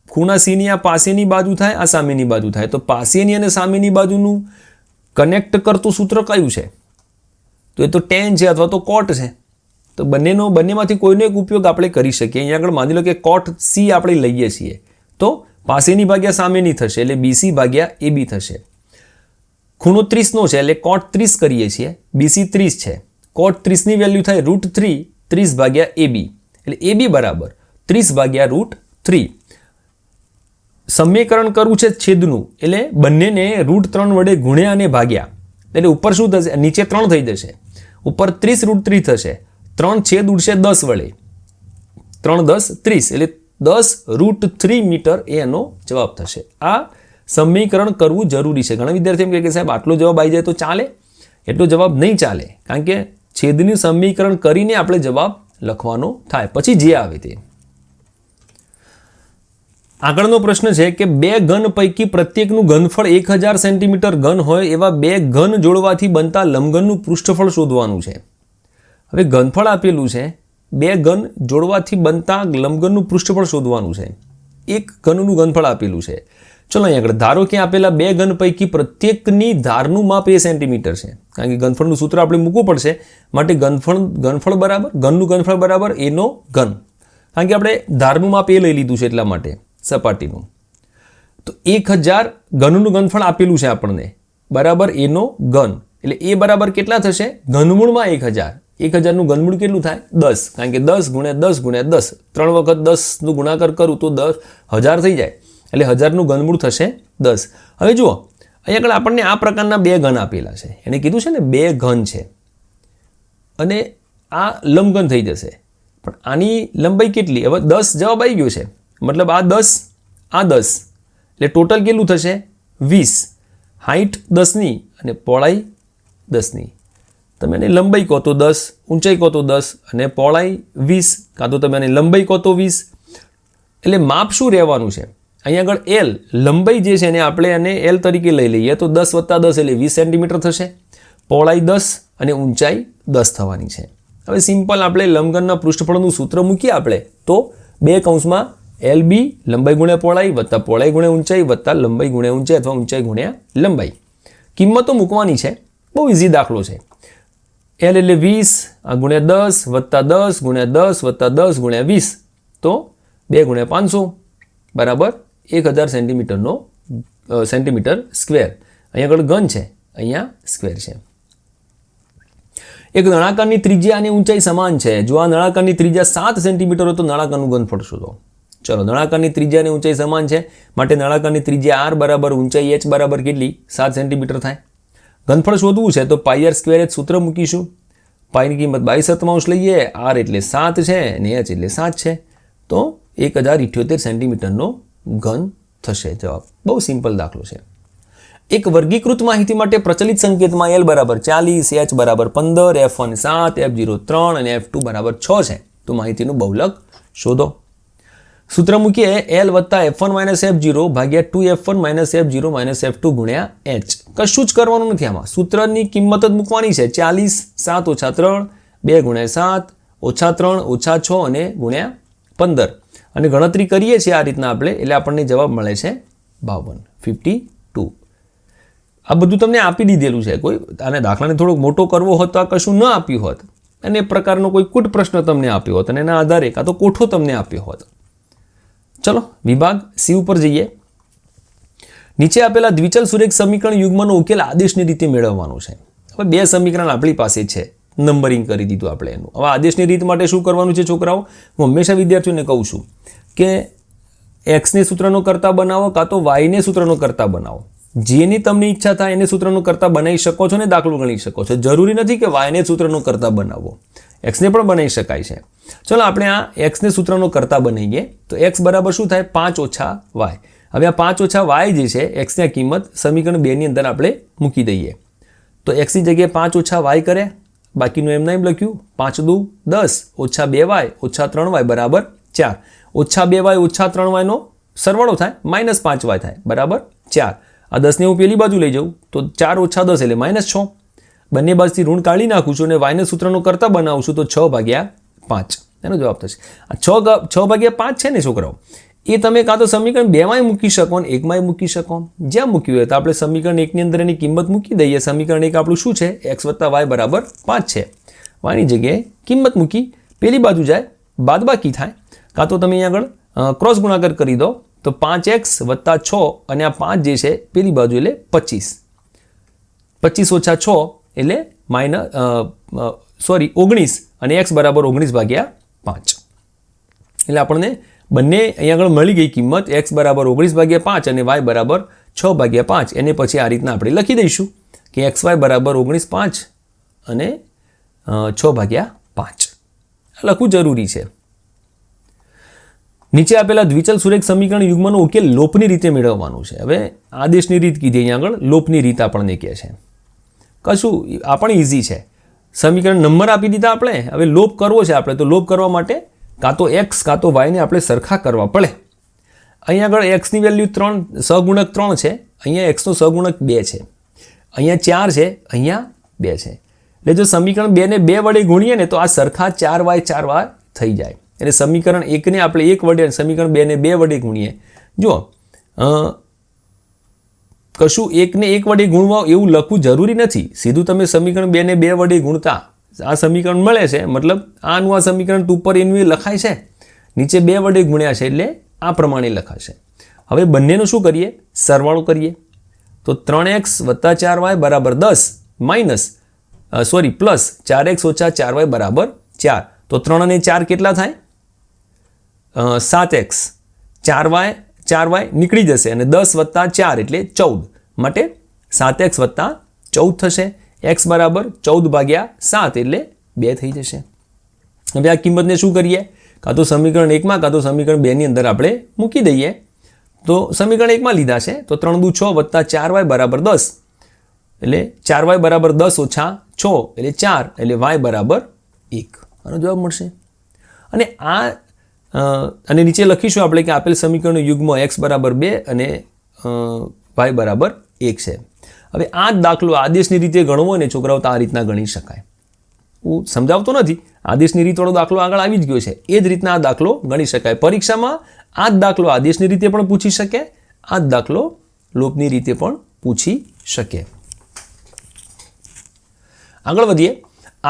Speaker 1: ખૂણા સીની આ પાસેની બાજુ થાય, આ સામેની બાજુ થાય. તો પાસેની અને સામેની બાજુનું કનેક્ટ કરતું સૂત્ર કયું છે? તો એ તો ટેન છે અથવા તો કોટ છે. તો બંનેમાંથી કોઈનો એક ઉપયોગ આપણે કરી શકીએ. અહીંયા આગળ માની લો કે કોટ સી આપણે લઈએ છીએ, તો પાસેની ભાગ્યા સામેની થશે એટલે BC ભાગ્યા AB થશે. ખૂણો 30નો છે એટલે કોટ 30 કરીએ છીએ, BC 30 છે. કોટ 30ની વેલ્યુ થાય √3 30 ભાગ્યા AB, એટલે AB બરાબર 30 ભાગ્યા √3. સમીકરણ કરવું છે છેદનું, એટલે બંનેને √3 વડે ગુણ્યા અને ભાગ્યા, એટલે ઉપર શું થશે? નીચે 3 થઈ જશે, ઉપર 30 √3 થશે. 3 છેદ ઉડશે 10 વડે, 3 10 30, એટલે 10 √3 મીટર એ એનો જવાબ થશે. આ સમીકરણ કરવું જરૂરી છે. ઘણા વિદ્યાર્થીઓ કહે કે સાહેબ આટલો જવાબ આવી જાય તો ચાલે? એટલો જવાબ નહીં ચાલે, કારણ કે છેદનું સમીકરણ કરીને આપણે જવાબ લખવાનો થાય, પછી જે આવે તે. આગળનો પ્રશ્ન છે કે બે ઘન પૈકી પ્રત્યેકનું ઘનફળ 1000 સેન્ટીમીટર ઘન હોય એવા બે ઘન જોડવાથી બનતા લંબઘનનું પૃષ્ઠફળ શોધવાનું છે. હવે ઘનફળ આપેલું છે, બે ઘન જોડવાથી બનતા લંબઘનનું પૃષ્ઠફળ શોધવાનું છે. એક ઘનનું ઘનફળ આપેલું છે. ચલો અહીં આગળ ધારો કે આપેલા બે ઘન પૈકી પ્રત્યેકની ધારનું માપ એ સેન્ટીમીટર છે, કારણ કે ઘનફળનું સૂત્ર આપણે મૂકવું પડશે. માટે ઘનફળ બરાબર ઘનનું ઘનફળ બરાબર એનો ઘન, કારણ કે આપણે ધારનું માપ એ લઈ લીધું છે એટલા માટે સપાટીનું. તો 1000 ઘનનું ઘનફળ આપેલું છે આપણને, બરાબર એનો ઘન, એટલે એ બરાબર કેટલા થશે? ઘનમૂળમાં 1000. 1000નું ઘનમૂળ કેટલું થાય? 10, કારણ કે 10 ગુણ્યા 10 ગુણ્યા 10, 3 વખત 10નું ગુણાકાર કરું તો 10,000 થઈ જાય, એટલે 1000નું ઘનમૂળ થશે 10. હવે જુઓ અહીં આગળ આપણને આ પ્રકારના બે ઘન આપેલા છે. એને કીધું છે ને બે ઘન છે અને આ લંબઘન થઈ જશે, પણ આની લંબાઈ કેટલી? હવે 10 જવાબ આવી ગયો છે, મતલબ આ 10 આ 10, એટલે ટોટલ કેટલું થશે? 20. હાઈટ 10ની અને પહોળાઈ 10ની. તમે એને લંબાઈ કહો તો 10, ઊંચાઈ કહો તો 10 અને પહોળાઈ 20, કાં તો તમે એને લંબાઈ કહો તો 20. એટલે માપ શું રહેવાનું છે? અહીંયા આગળ L લંબાઈ જે છે ને આપણે એને L તરીકે લઈ લઈએ તો 10 + 10 એટલે 20 સેન્ટીમીટર થશે. પહોળાઈ 10 અને ઊંચાઈ 10 થવાની છે. હવે સિમ્પલ આપણે લંબઘનના પૃષ્ઠફળનું સૂત્ર મૂકીએ આપણે તો 2 કૌંસમાં LB લંબાઈ ગુણ્યા પહોળાઈ વત્તા પહોળાઈ ગુણ્યા ઊંચાઈ વત્તા લંબાઈ ગુણ્યા ઊંચાઈ અથવા ઊંચાઈ ગુણ્યા લંબાઈ. કિંમતો મૂકવાની છે, બહુ ઇઝી દાખલો છે. L એટલે 20 આ ગુણ્યા 10 વત્તા 10 ગુણ્યા 10 વત્તા 10 ગુણ્યા 20, તો 2 ગુણ્યા 500 બરાબર 1000 સેન્ટીમીટર સ્ક્વેર. અહીંયા આગળ ઘન છે, અહીંયા સ્ક્વેર છે. એક નળાકારની ત્રિજ્યા અને ઊંચાઈ સમાન છે. જો આ નળાકારની ત્રિજ્યા 7 સેન્ટીમીટર હોય તો નળાકારનું ઘનફળ શોધો. ચલો, નળાકારની ત્રિજ્યા અને ઊંચાઈ સમાન છે, માટે નળાકારની ત્રિજ્યા r બરાબર ઊંચાઈ h બરાબર કેટલી? 7 સેન્ટીમીટર થાય. ઘનફળ શોધવું છે તો πr² સૂત્ર મૂકીશું. પાઈની કિંમત 22/7 લઈએ, r એટલે 7 છે અને h એટલે 7 છે, તો 1078 સેન્ટીમીટરનો ઘન થશે જવાબ. બહુ સિમ્પલ દાખલો છે. એક વર્ગીકૃત માહિતી માટે પ્રચલિત સંકેતમાં L બરાબર 40, H બરાબર 15, F1 7, F0 3 અને F2 બરાબર 6 છે. તો માહિતીનું બહુલક શોધો. સૂત્ર મૂકીએ L વત્તા F1 - F0 ભાગ્યા 2F1 - F0 - F2 ગુણ્યા H. કશું જ કરવાનું નથી આમાં, સૂત્રની કિંમત જ મૂકવાની છે. 40 7 - 3 2 ગુણ્યા 7 -3 -6 અને ગુણ્યા 15, અને ગણતરી કરીએ છીએ આ રીતના આપણે, એટલે આપણને જવાબ મળે છે 52. આ બધું તમને આપી દીધેલું છે. કોઈ આને દાખલાને થોડોક મોટો કરવો હોત તો આ કશું ન આપ્યું હોત, અને એ પ્રકારનો કોઈ કૂટ પ્રશ્ન તમને આપ્યો હોત અને એના આધારે કાં તો કોઠો તમને આપ્યો હોત. ચલો વિભાગ સી ઉપર જઈએ. નીચે આપેલા દ્વિચલ સુરેખ સમીકરણ યુગ્મનો ઉકેલ આદેશની રીતે મેળવવાનો છે. હવે બે સમીકરણ આપણી પાસે છે, નંબરિંગ કરી દીધું આપણે એનું. હવે આદેશની રીત માટે શું કરવાનું છે છોકરાઓ? હું હંમેશા વિદ્યાર્થીઓને કહું છું કે એક્સને સૂત્રનો કરતા બનાવો કાં તો વાયને સૂત્રનો કરતા બનાવો. જેની તમને ઈચ્છા થાય એને સૂત્રનો કરતા બનાવી શકો છો ને દાખલો ગણી શકો છો. જરૂરી નથી કે વાયને સૂત્રનો કરતા બનાવવો, એક્સને પણ બનાવી શકાય છે. ચલો આપણે આ એક્સને સૂત્રનો કરતા બનાવીએ તો એક્સ બરાબર શું થાય? 5 - વાય. હવે આ 5 - વાય જે છે એક્સની કિંમત સમીકરણ 2 ની અંદર આપણે મૂકી દઈએ તો એક્સની જગ્યાએ 5 - વાય કરે, બાકીનું એમના એમ લખ્યું 5 × 2 = 10 -2y - 3y બરાબર 4. -2y - 3y નો સરવાળો થાય -5y થાય બરાબર 4. આ 10ને હું પેલી બાજુ લઈ જાઉં તો 4 - 10 એટલે -6. બંને બાજુથી ઋણ કાઢી નાખું છું અને વાયને સૂત્રનો કરતા બનાવું છું તો 6/5. એનો જવાબ થશે. આ 6/5 છે ને છોકરાઓ, એ તમે કાં તો સમીકરણ 2માંય મૂકી શકો ને 1માંય મૂકી શકો. જ્યાં મૂક્યું હોય તો આપણે સમીકરણ 1ની અંદર એની કિંમત મૂકી દઈએ. સમીકરણ 1 આપણું શું છે? x + y બરાબર 5 છે. yની જગ્યાએ કિંમત મૂકી, પેલી બાજુ જાય બાદબાકી થાય, કાં તો તમે અહીંયા આગળ ક્રોસ ગુણાકાર કરી દો તો 5x + 6 અને આ 5 જે છે પેલી બાજુ એટલે 25. 25 - 6 એટલે -19 અને x બરાબર 19/5. એટલે આપણને બંને અહીંયા આગળ મળી ગઈ કિંમત, x બરાબર 19/5 અને y બરાબર 6/5. એને પછી આ રીતના આપણે લખી દઈશું કે xy બરાબર 19/5 અને 6/5 લખવું જરૂરી છે. નીચે આપેલા દ્વિચલ સુરેખ સમીકરણ યુગ્મનો ઉકેલ લોપની રીતે મેળવવાનું છે. હવે આદેશની રીત કીધી, અહીંયા આગળ લોપની રીત આપણને કહે છે. કશું આ પણ ઇઝી છે. સમીકરણ નંબર આપી દીધા આપણે, હવે લોપ કરવો છે આપણે, તો લોપ કરવા માટે કાં તો x કાં તો y ને આપણે સરખા કરવા પડે. અહીંયા આગળ x ની વેલ્યુ 3, સહગુણક 3 છે, અહીંયા x નો સહગુણક 2 છે, અહીંયા 4 છે, અહીંયા 2 છે. એટલે જો સમીકરણ 2 ને 2 વડે ગુણીએ ને તો આ સરખા 4y 4y થઈ જાય. એટલે સમીકરણ 1 ને આપણે 1 વડે, સમીકરણ 2 ને 2 વડે ગુણીએ. જો કશું 1 ને 1 વડે ગુણવા એવું લખવું જરૂરી નથી. સીધું તમે સમીકરણ 2 ને 2 વડે ગુણતા આ સમીકરણ મળે છે, મતલબ આનું આ સમીકરણ ઉપર એનું એ લખાય છે, નીચે 2 વડે ગુણ્યા છે એટલે આ પ્રમાણે લખાશે. હવે બંનેનું શું કરીએ? સરવાળો કરીએ. તો 3x + 4y બરાબર 10 પ્લસ 4x - 4y બરાબર 4. તો 3 અને 4 કેટલા થાય? 7x. 4y નીકળી જશે અને 10 + 4 એટલે 14, માટે 7x + 14 થશે. x બરાબર 14/7 એટલે 2 થઈ જશે. હવે આ કિંમતને શું કરીએ? કાં તો સમીકરણ 1માં કાં તો સમીકરણ 2ની અંદર આપણે મૂકી દઈએ. તો સમીકરણ 1માં લીધા છે તો 3 × 6 + 4y બરાબર 10, એટલે 4y બરાબર 10 - 6 એટલે 4, એટલે y બરાબર 1. આનો જવાબ મળશે. અને નીચે લખીશું આપણે કે આપેલ સમીકરણનું યુગ્મ x બરાબર 2 અને y બરાબર 1 છે. હવે આ જ દાખલો આદેશની રીતે ગણવો ને છોકરાઓ તો આ રીતના ગણી શકાય. હું સમજાવતો નથી, આદેશની રીતવાળો દાખલો આગળ આવી જ ગયો છે. એ જ રીતના આ દાખલો ગણી શકાય. પરીક્ષામાં આ જ દાખલો આદેશની રીતે પણ પૂછી શકે, આ જ દાખલો લોપની રીતે પણ પૂછી શકે. આગળ વધીએ.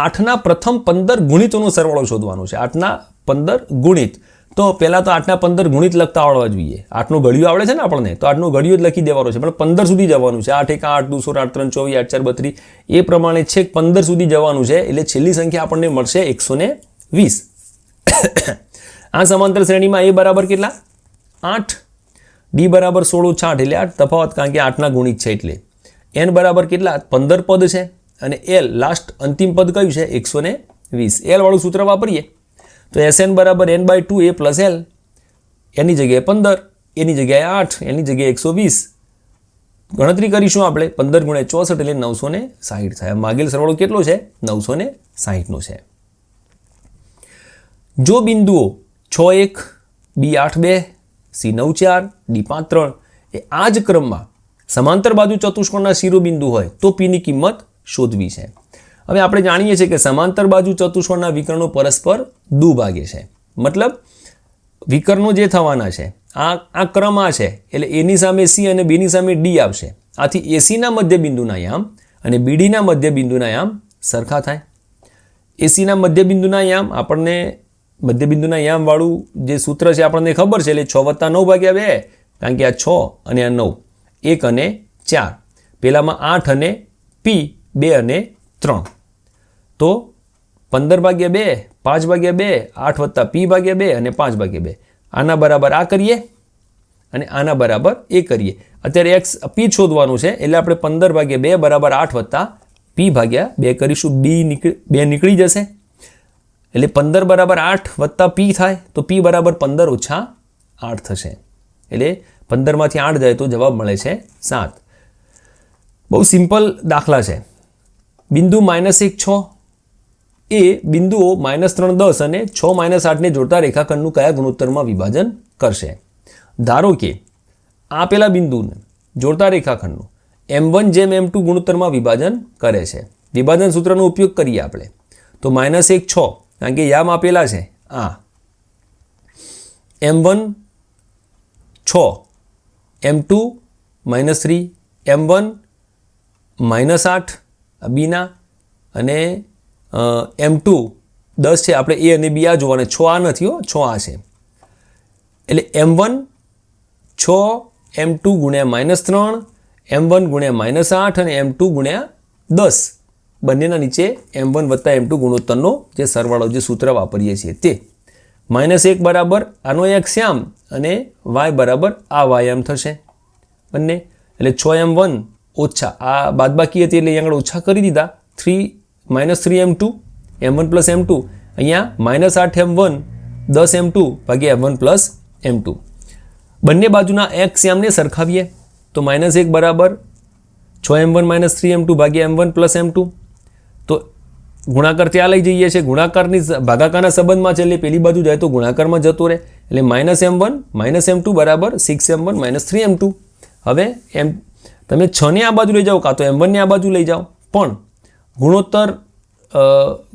Speaker 1: 8ના પ્રથમ 15 ગુણિતોનો સરવાળો શોધવાનો છે. 8ના 15 ગુણિત. તો પહેલાં તો 8ના 15 ગુણિત લખતા આવડવા જોઈએ. 8નો ઘડિયો આવડે છે ને આપણને, તો 8નો ઘડિયો જ લખી દેવાનો છે, પણ 15 સુધી જવાનું છે. 8 × 1 8, 2 16, 8 3 24, 8 4 32, એ પ્રમાણે છેક 15 સુધી જવાનું છે. એટલે છેલ્લી સંખ્યા આપણને મળશે 120. આ સમાંતર શ્રેણીમાં a બરાબર કેટલા? 8, d બરાબર 16 - 8 એટલે 8 તફાવત, કારણ કે 8ના ગુણિત છે એટલે. n બરાબર કેટલા? 15 પદ છે અને l લાસ્ટ અંતિમ પદ કયું છે? 120. l વાળું સૂત્ર વાપરીએ તો Sn બરાબર n/2 a + l. એની જગ્યાએ 15, એની જગ્યાએ 8, એની જગ્યાએ 120. ગણતરી કરીશું આપણે. 15 × 64 એટલે 960 થાય. માગેલ સરવાળો કેટલો છે? 960નો છે. જો બિંદુઓ 6 1, b 8 2, c 9 4, d 5 3 એ આ જ ક્રમમાં સમાંતર બાજુ ચતુષ્કોણના શિરોબિંદુ હોય તો p ની કિંમત શોધવી છે. હવે આપણે જાણીએ છીએ કે સમાંતર બાજુ ચતુષ્કોણના વિકર્ણો પરસ્પર દુભાગે છે. મતલબ વિકર્ણો જે થવાના છે આ ક્રમ આ છે, એટલે એની સામે c અને b ની સામે d આવશે. આથી AC ના મધ્યબિંદુના યામ અને BD ના મધ્યબિંદુના યામ સરખા થાય. AC ના મધ્યબિંદુના યામ આપણને મધ્યબિંદુના યામ વાળું જે સૂત્ર છે આપણને ખબર છે, એટલે 6 + 9/2, કારણ કે આ 6 અને આ 9, 1 અને 4, પેલામાં 8 અને p 2 અને 3, તો 15/2, 5/2, 8 + p/2 અને 5/2. આના બરાબર આ કરીએ અને આના બરાબર એ કરીએ. અત્યારે p શોધવાનું છે, એટલે આપણે 15/2 બરાબર 8 + p/2 કરીશું. 2 નીકળી જશે, એટલે 15 બરાબર 8 + p થાય, તો p બરાબર 15 - 8 થશે. એટલે 15 માંથી 8 જાય તો જવાબ મળે છે 7. બહુ સિમ્પલ દાખલા છે. બિંદુ -1 6 એ બિંદુઓ -3 10 અને 6 - 8 ને જોડતા રેખાખંડનું કયા ગુણોત્તરમાં વિભાજન કરશે? ધારો કે આપેલા બિંદુને જોડતા રેખાખંડનું m1 / m2 ગુણોત્તરમાં વિભાજન કરે છે. વિભાજન સૂત્રનો ઉપયોગ કરીએ આપણે તો -1 6, કારણ કે યામ આપેલા છે, આ M1 6, M2 -3, M1 -8 બીના અને M2 10 છે. આપણે એ અને બી આ જોવાને 6 આ નથી હો, 6 આ છે. એટલે M1 6, M2 ગુણ્યા -3, M1 ગુણ્યા -8 અને M2 ગુણ્યા 10 બંનેના નીચે M1 વત્તા M2 ગુણોત્તરનો જે સરવાળો જે સૂત્ર વાપરીએ છીએ તે -1 બરાબર આનો એક્સ્યામ અને y બરાબર આ વાયામ થશે બંને. એટલે 6M1 ઓછા આ બાદબાકી હતી એટલે અહીં આગળ ઓછા કરી દીધા. -3M2 M1 પ્લસ M2 અહીંયા -8M1 10M2 ભાગ્યા M1 પ્લસ M2. બંને બાજુના એક્સ્યામને સરખાવીએ તો -1 બરાબર 6M1 -3M2 ભાગ્યા M1 પ્લસ M2. તો ગુણાકાર ત્યાં લઈ જઈએ છીએ, ગુણાકારની ભાગાકારના સંબંધમાં છે એટલે પેલી બાજુ જાય તો ગુણાકારમાં જતો રહે. એટલે -M1 -M2 બરાબર 6M1 -3M2. હવે તમે 6 ને આ બાજુ લઈ જાઓ કાં તો M1 ને આ બાજુ લઈ જાઓ, પણ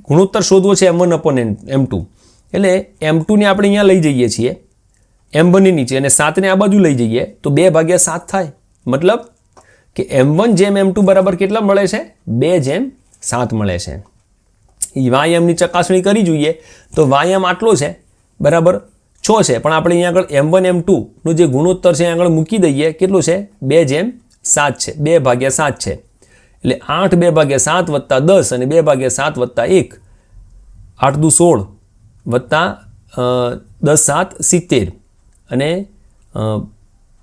Speaker 1: ગુણોત્તર શોધવો છે M1 upon M2. એટલે M2 ને આપણે અહીંયા લઈ જઈએ છીએ M1 ની નીચે અને 7 ને આ બાજુ લઈ જઈએ તો 2/7 થાય. મતલબ કે M1 જેમ M2 બરાબર કેટલા મળે છે? 2/7 મળે છે. વાયમની ચકાસણી કરી જોઈએ તો વાયમ આટલો છે બરાબર 6 છે, પણ આપણે અહીંયા આગળ M1 M2 નું જે ગુણોત્તર છે આગળ મૂકી દઈએ. કેટલું છે? 2/7 છે, 2/7 છે. એટલે 8 2/7 વત્તા 10 અને 2/7 વત્તા 1 8 દુ 16 વત્તા 10 7 70 અને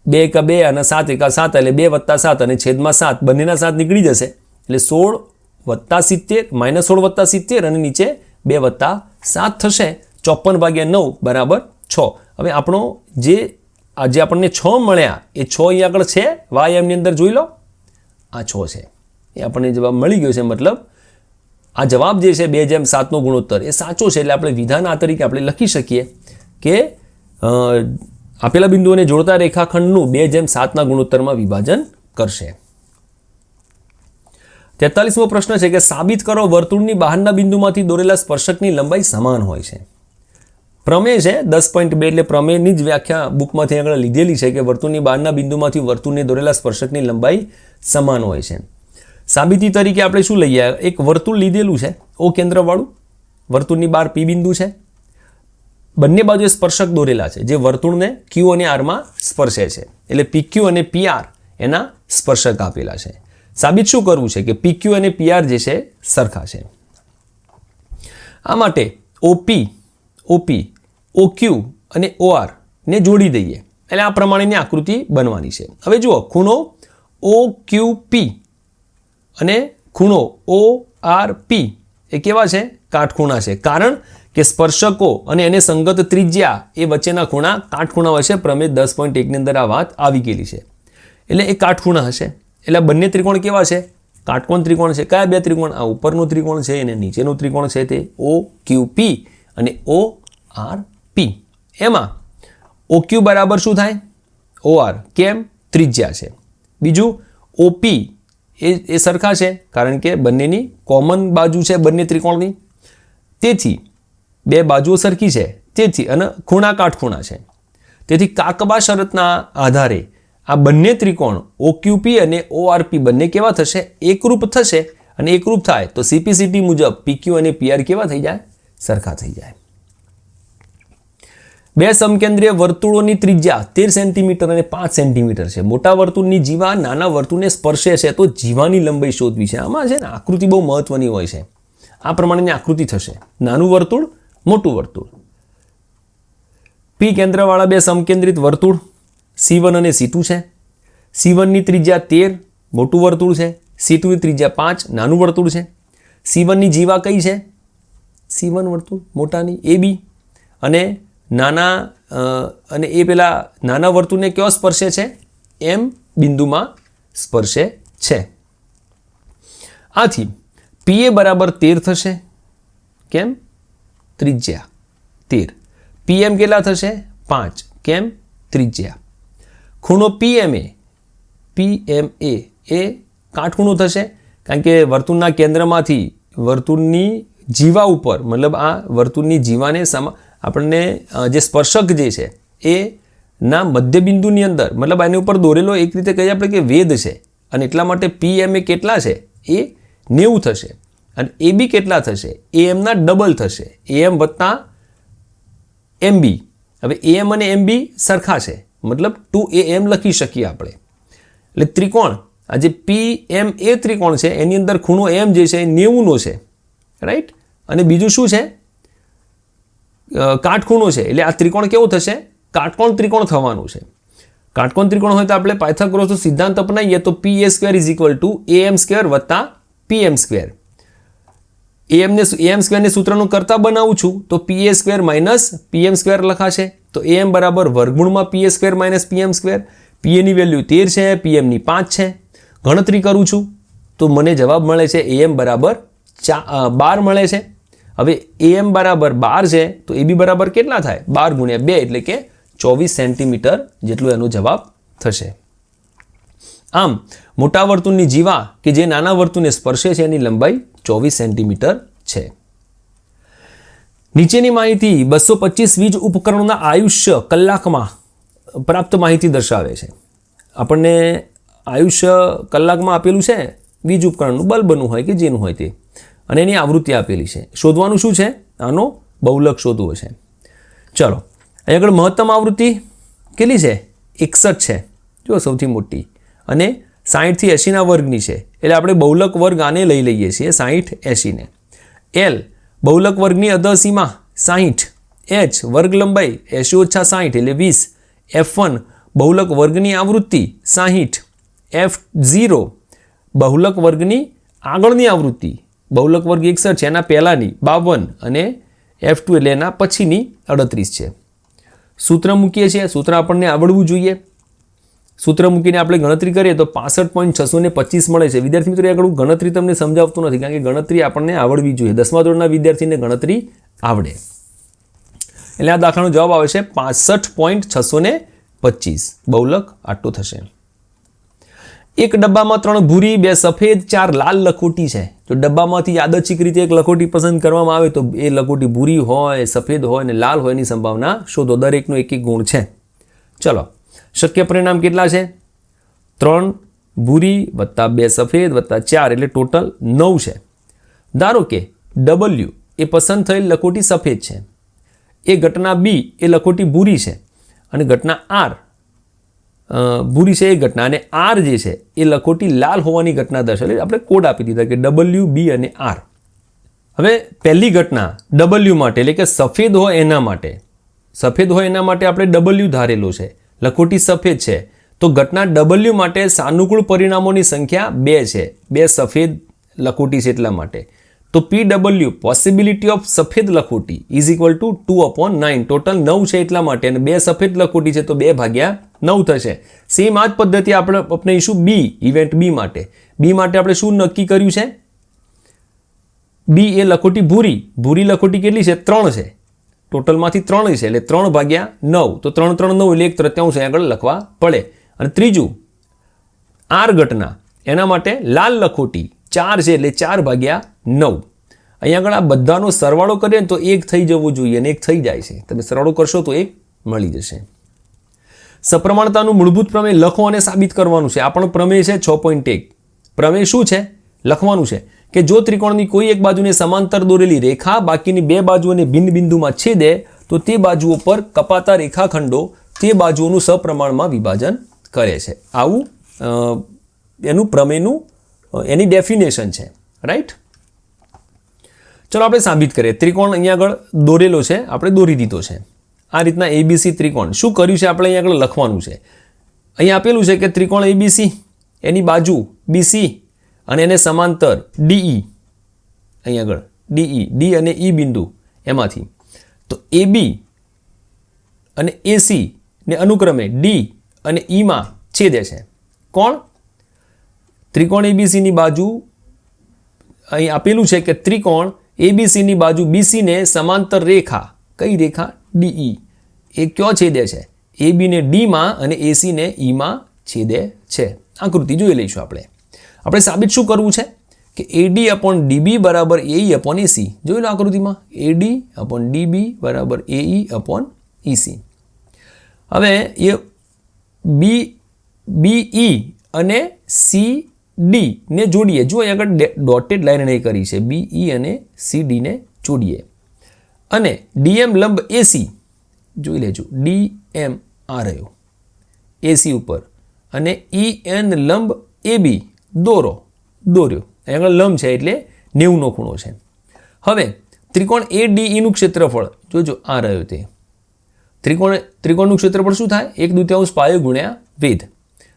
Speaker 1: 2 એકા 2 અને 7 એકા 7 એટલે 2 વત્તા 7 અને છેદમાં 7 બંનેના 7 નીકળી જશે. એટલે 16 વત્તા 70 -16 વત્તા 70 અને નીચે 2 વત્તા 7 થશે. 54/9 બરાબર 6. હવે આપણો જે આપણને 6 મળ્યા એ 6 અહીં આગળ છે વાયમની અંદર જોઈ લો, આ 6 છે એ આપણને જવાબ મળી ગયો છે. મતલબ આ જવાબ જે છે 2/7નો ગુણોત્તર એ સાચો છે. એટલે આપણે વિધાન આ તરીકે આપણે લખી શકીએ કે આપેલા બિંદુઓને જોડતા રેખાખંડનું 2/7ના ગુણોત્તરમાં વિભાજન કરશે. 43મો પ્રશ્ન છે કે સાબિત કરો વર્તુળની બહારના બિંદુમાંથી દોરેલા સ્પર્શકની લંબાઈ સમાન હોય છે. પ્રમેય છે 10.2 એટલે પ્રમેયની જ વ્યાખ્યા બુકમાંથી આગળ લીધેલી છે કે વર્તુળની બહારના બિંદુમાંથી વર્તુળને દોરેલા સ્પર્શકની લંબાઈ સમાન હોય છે. સાબિતી તરીકે આપણે શું લઈએ? એક વર્તુળ લીધેલું છે O કેન્દ્રવાળું, વર્તુળની બહાર P બિંદુ છે, બંને બાજુએ સ્પર્શક દોરેલા છે જે વર્તુળને Q અને R માં સ્પર્શે છે. એટલે PQ અને PR એના સ્પર્શક આપેલા છે. સાબિત શું કરવું છે કે PQ અને PR જે છે સરખા છે. આ માટે OP, OQ અને OR ને જોડી દઈએ એટલે આ પ્રમાણેની આકૃતિ બનવાની છે. હવે જુઓ, ખૂણો OQP અને ખૂણો ORP એ કેવા છે? કાટખૂણા છે. કારણ કે સ્પર્શકો અને એને સંગત ત્રિજ્યા એ વચ્ચેના ખૂણા કાટખૂણા હશે. પ્રમેય 10.1 ની અંદર આ વાત આવી ગયેલી છે. એટલે એ કાટખૂણા હશે. એટલે બંને ત્રિકોણ કેવા છે? કાટકોણ ત્રિકોણ છે. કયા બે ત્રિકોણ? આ ઉપરનું ત્રિકોણ છે અને નીચેનું ત્રિકોણ છે તે OQP અને ORP. એમાં OQ બરાબર શું થાય? OR. કેમ? ત્રિજ્યા છે. બીજું OP એ સરખા છે કારણ કે બંનેની કોમન બાજુ છે બંને ત્રિકોણની, તેથી બે બાજુઓ સરખી છે, તેથી અને ખૂણા કાટખૂણા છે. તેથી કાકબા શરતના આધારે આ બંને ત્રિકોણ OQP અને ORP બંને કેવા થશે? એકરૂપ થશે. અને એકરૂપ થાય તો CPCT મુજબ PQ અને PR કેવા થઈ જાય? સરખા થઈ જાય. બે સમકેન્દ્રીય વર્તુળોની ત્રિજ્યા 13 સેન્ટીમીટર અને 5 સેન્ટીમીટર છે. મોટા વર્તુળની જીવા નાના વર્તુળને સ્પર્શે છે તો જીવાની લંબાઈ શોધવી છે. આમાં છે ને આકૃતિ બહુ મહત્વની હોય છે. આ પ્રમાણેની આકૃતિ થશે. નાનું વર્તુળ, મોટું વર્તુળ. P કેન્દ્રવાળા બે સમકેન્દ્રિત વર્તુળ C1 અને C2 છે. C1 ની ત્રિજ્યા 13 મોટું વર્તુળ છે, C2 ની ત્રિજ્યા 5 નાનું વર્તુળ છે. C1 ની જીવા કઈ છે? C1 વર્તુળ મોટાની AB અને નાના અને એ પેલા નાના વર્તુળને કયો સ્પર્શે છે? M બિંદુમાં સ્પર્શે છે. આથી PA બરાબર 13 થશે. કેમ? ત્રિજ્યા 13. PM કેટલા થશે? 5. કેમ? ત્રિજ્યા. ખૂણો PMA એ કાટખૂણો થશે કારણ કે વર્તુળના કેન્દ્રમાંથી વર્તુળની જીવા ઉપર, મતલબ આ વર્તુળની જીવાને આપણને જે સ્પર્શક જે છે એ ના મધ્યબિંદુની અંદર મતલબ આની ઉપર દોરેલો એક રીતે કહીએ આપણે કે વેધ છે અને એટલા માટે PM એ કેટલા છે એ 90 થશે અને AB કેટલા થશે AM ના ડબલ થશે AM વત્તા MB. હવે AM અને MB સરખા છે મતલબ 2AM લખી શકીએ આપણે. એટલે ત્રિકોણ આ જે PMA ત્રિકોણ છે એની અંદર ખૂણો M જે છે એ 90નો છે રાઈટ. અને બીજું શું છે કાટખૂણો છે એટલે આ ત્રિકોણ કેવું થશે કાટકોણ ત્રિકોણ થવાનું છે. કાટકોણ ત્રિકોણ હોય તો આપણે પાયથાગોરસનો સિદ્ધાંત અપનાવીએ તો PA² = AM² વત્તા PM². AM² ને સૂત્રનું કરતા બનાવું છું તો PA² - PM² લખાશે તો AM બરાબર વર્ગમૂળમાં PA² - PM². PA ની વેલ્યુ 13 છે, PM ની 5 છે. ગણતરી કરું છું તો મને જવાબ મળે છે AM બરાબર 12 મળે છે. હવે AM બરાબર 12 છે તો AB બરાબર કેટલા થાય 12 × 2 એટલે કે 24 સેન્ટીમીટર જેટલો એનો જવાબ થશે. આમ મોટા વર્તુળની જીવા કે જે નાના વર્તુળને સ્પર્શે છે એની લંબાઈ 24 સેન્ટીમીટર છે. નીચેની માહિતી 225 વીજ ઉપકરણોના આયુષ્ય કલાકમાં પ્રાપ્ત માહિતી દર્શાવે છે. આપણને આયુષ્ય કલાકમાં આપેલું છે વીજ ઉપકરણનું બલ્બનું હોય કે જેનું હોય તે અને એની આવૃત્તિ આપેલી છે. શોધવાનું શું છે આનો બહુલક શોધવો છે. ચલો અહીં આગળ મહત્તમ આવૃત્તિ કેટલી છે 61 છે જો સૌથી મોટી અને 60 થી 80 ના વર્ગની છે એટલે આપણે બહુલક વર્ગ આને લઈ લઈએ છીએ 60 80 ને. L બહુલક વર્ગની અધસીમા 60, H વર્ગ લંબાઈ 80 - 60 એટલે 20, F1 બહુલક વર્ગની આવૃત્તિ 60, F0 બહુલક વર્ગની આગળની આવૃત્તિ બહુલક વર્ગ 61 છે એના પહેલાની 52 અને F2 એટલે એના પછીની 38 છે. સૂત્ર મૂકીએ છીએ સૂત્ર આપણને આવડવું જોઈએ. સૂત્ર મૂકીને આપણે ગણતરી કરીએ તો 65.625 મળે છે. વિદ્યાર્થી મિત્રો આગળ ગણતરી તમને સમજાવતો નથી કારણ કે ગણતરી આપણને આવડવી જોઈએ. 10મા ધોરણના વિદ્યાર્થીને ગણતરી આવડે એટલે આ દાખલાનો જવાબ આવે છે 65.625. બહુલક આટલું થશે. એક ડબ્બામાં 3 ભૂરી 2 સફેદ 4 લાલ લખોટી છે. જો ડબ્બામાંથી યાદચ્છિક રીતે એક લખોટી પસંદ કરવામાં આવે તો એ લખોટી ભૂરી હોય સફેદ હોય અને લાલ હોય એની સંભાવના શોધો. દરેકનો એક એક ગુણ છે. ચલો શક્ય પરિણામ કેટલા છે 3 ભૂરી વત્તા 2 સફેદ વત્તા 4 એટલે ટોટલ 9 છે. ધારો કે W એ પસંદ થયેલ લખોટી સફેદ છે, એ ઘટના B એ લખોટી ભૂરી છે અને ઘટના R ભૂરી છે એ ઘટના અને R જે છે એ લખોટી લાલ હોવાની ઘટના દર્શાવે. આપણે કોડ આપી દીધા કે W, B અને R. હવે પહેલી ઘટના W માટે એટલે કે સફેદ હોય એના માટે આપણે W ધારેલો છે, લખોટી સફેદ છે તો ઘટના W માટે સાનુકૂળ પરિણામોની સંખ્યા 2 છે. 2 સફેદ લખોટી છે એટલા માટે તો PW પોસિબિલિટી ઓફ સફેદ લખોટી ઇઝ ઇક્વલ ટુ 2/9. ટોટલ 9 છે એટલા માટે અને 2 સફેદ લખોટી છે તો 2/9 થશે. સેમ આ જ પદ્ધતિ આપણે અપનાવીશું B ઇવેન્ટ B માટે. B માટે આપણે શું નક્કી કર્યું છે B એ લખોટી ભૂરી લખોટી કેટલી છે 3 છે. ટોટલમાંથી 3 છે એટલે 3/9 તો 3 3 9 એટલે 1/3 આગળ લખવા પડે. અને ત્રીજું R ઘટના એના માટે લાલ લખોટી 4 છે એટલે 4/9. અહીંયા આગળ આ બધાનો સરવાળો કરીએ ને તો 1 થઈ જવું જોઈએ અને 1 થઈ જાય છે. તમે સરવાળો કરશો તો 1 મળી જશે. સપ્રમાણતાનું મૂળભૂત પ્રમેય લખો અને સાબિત કરવાનું છે. આ પણ પ્રમેય છે 6.1. પ્રમેય શું છે લખવાનું છે કે જો ત્રિકોણની કોઈ એક બાજુને સમાંતર દોરેલી રેખા બાકીની 2 બાજુઓને ભિન્ન બિંદુમાં છેદે તો તે બાજુઓ પર કપાતા રેખાખંડો તે બાજુઓનું સપ્રમાણમાં વિભાજન કરે છે. આવું એનું પ્રમેયનું એની ડેફિનેશન છે રાઈટ. ચલો આપણે સાબિત કરીએ. ત્રિકોણ અહીંયા આગળ દોરેલો છે, આપણે દોરી દીધો છે. આ રીતના ABC ત્રિકોણ શું કર્યું છે આપણે અહીંયા આગળ લખવાનું છે. અહીંયા આપેલું છે કે ત્રિકોણ ABC એની બાજુ BC અને એને સમાંતર DE અહીંયા આગળ D અને E બિંદુ એમાંથી તો AB અને AC ને અનુક્રમે D અને E માં છેદે છે. કોણ ત્રિકોણ ABC ની બાજુ અહીં આપેલું છે કે ત્રિકોણ ABC ની બાજુ BC ને સમાંતર રેખા કઈ રેખા DE એ ક્યાં છેદે છે AB ને D માં અને AC ને E માં છેદે છે. આકૃતિ જોઈ લઈશું આપણે સાબિત શું કરવું છે કે AD upon DB બરાબર AE upon AC. જોયું ને આકૃતિમાં AD upon DB બરાબર AE upon EC. હવે એ BE અને CD ને જોડીએ. જો અહીં આગળ ડોટેડ લાઈન નહીં કરી છે. BE અને CD ને જોડીએ અને DM લંબ AC જોઈ લેજો. DM આ રહ્યો AC ઉપર અને EN લંબ AB દોર્યો. અહીં આગળ લંબ છે એટલે 90નો ખૂણો છે. હવે ત્રિકોણ ADE નું ક્ષેત્રફળ જોજો આ રહ્યો તે. ત્રિકોણનું ક્ષેત્રફળ શું થાય? 1/2 પાયો ગુણ્યા વેધ.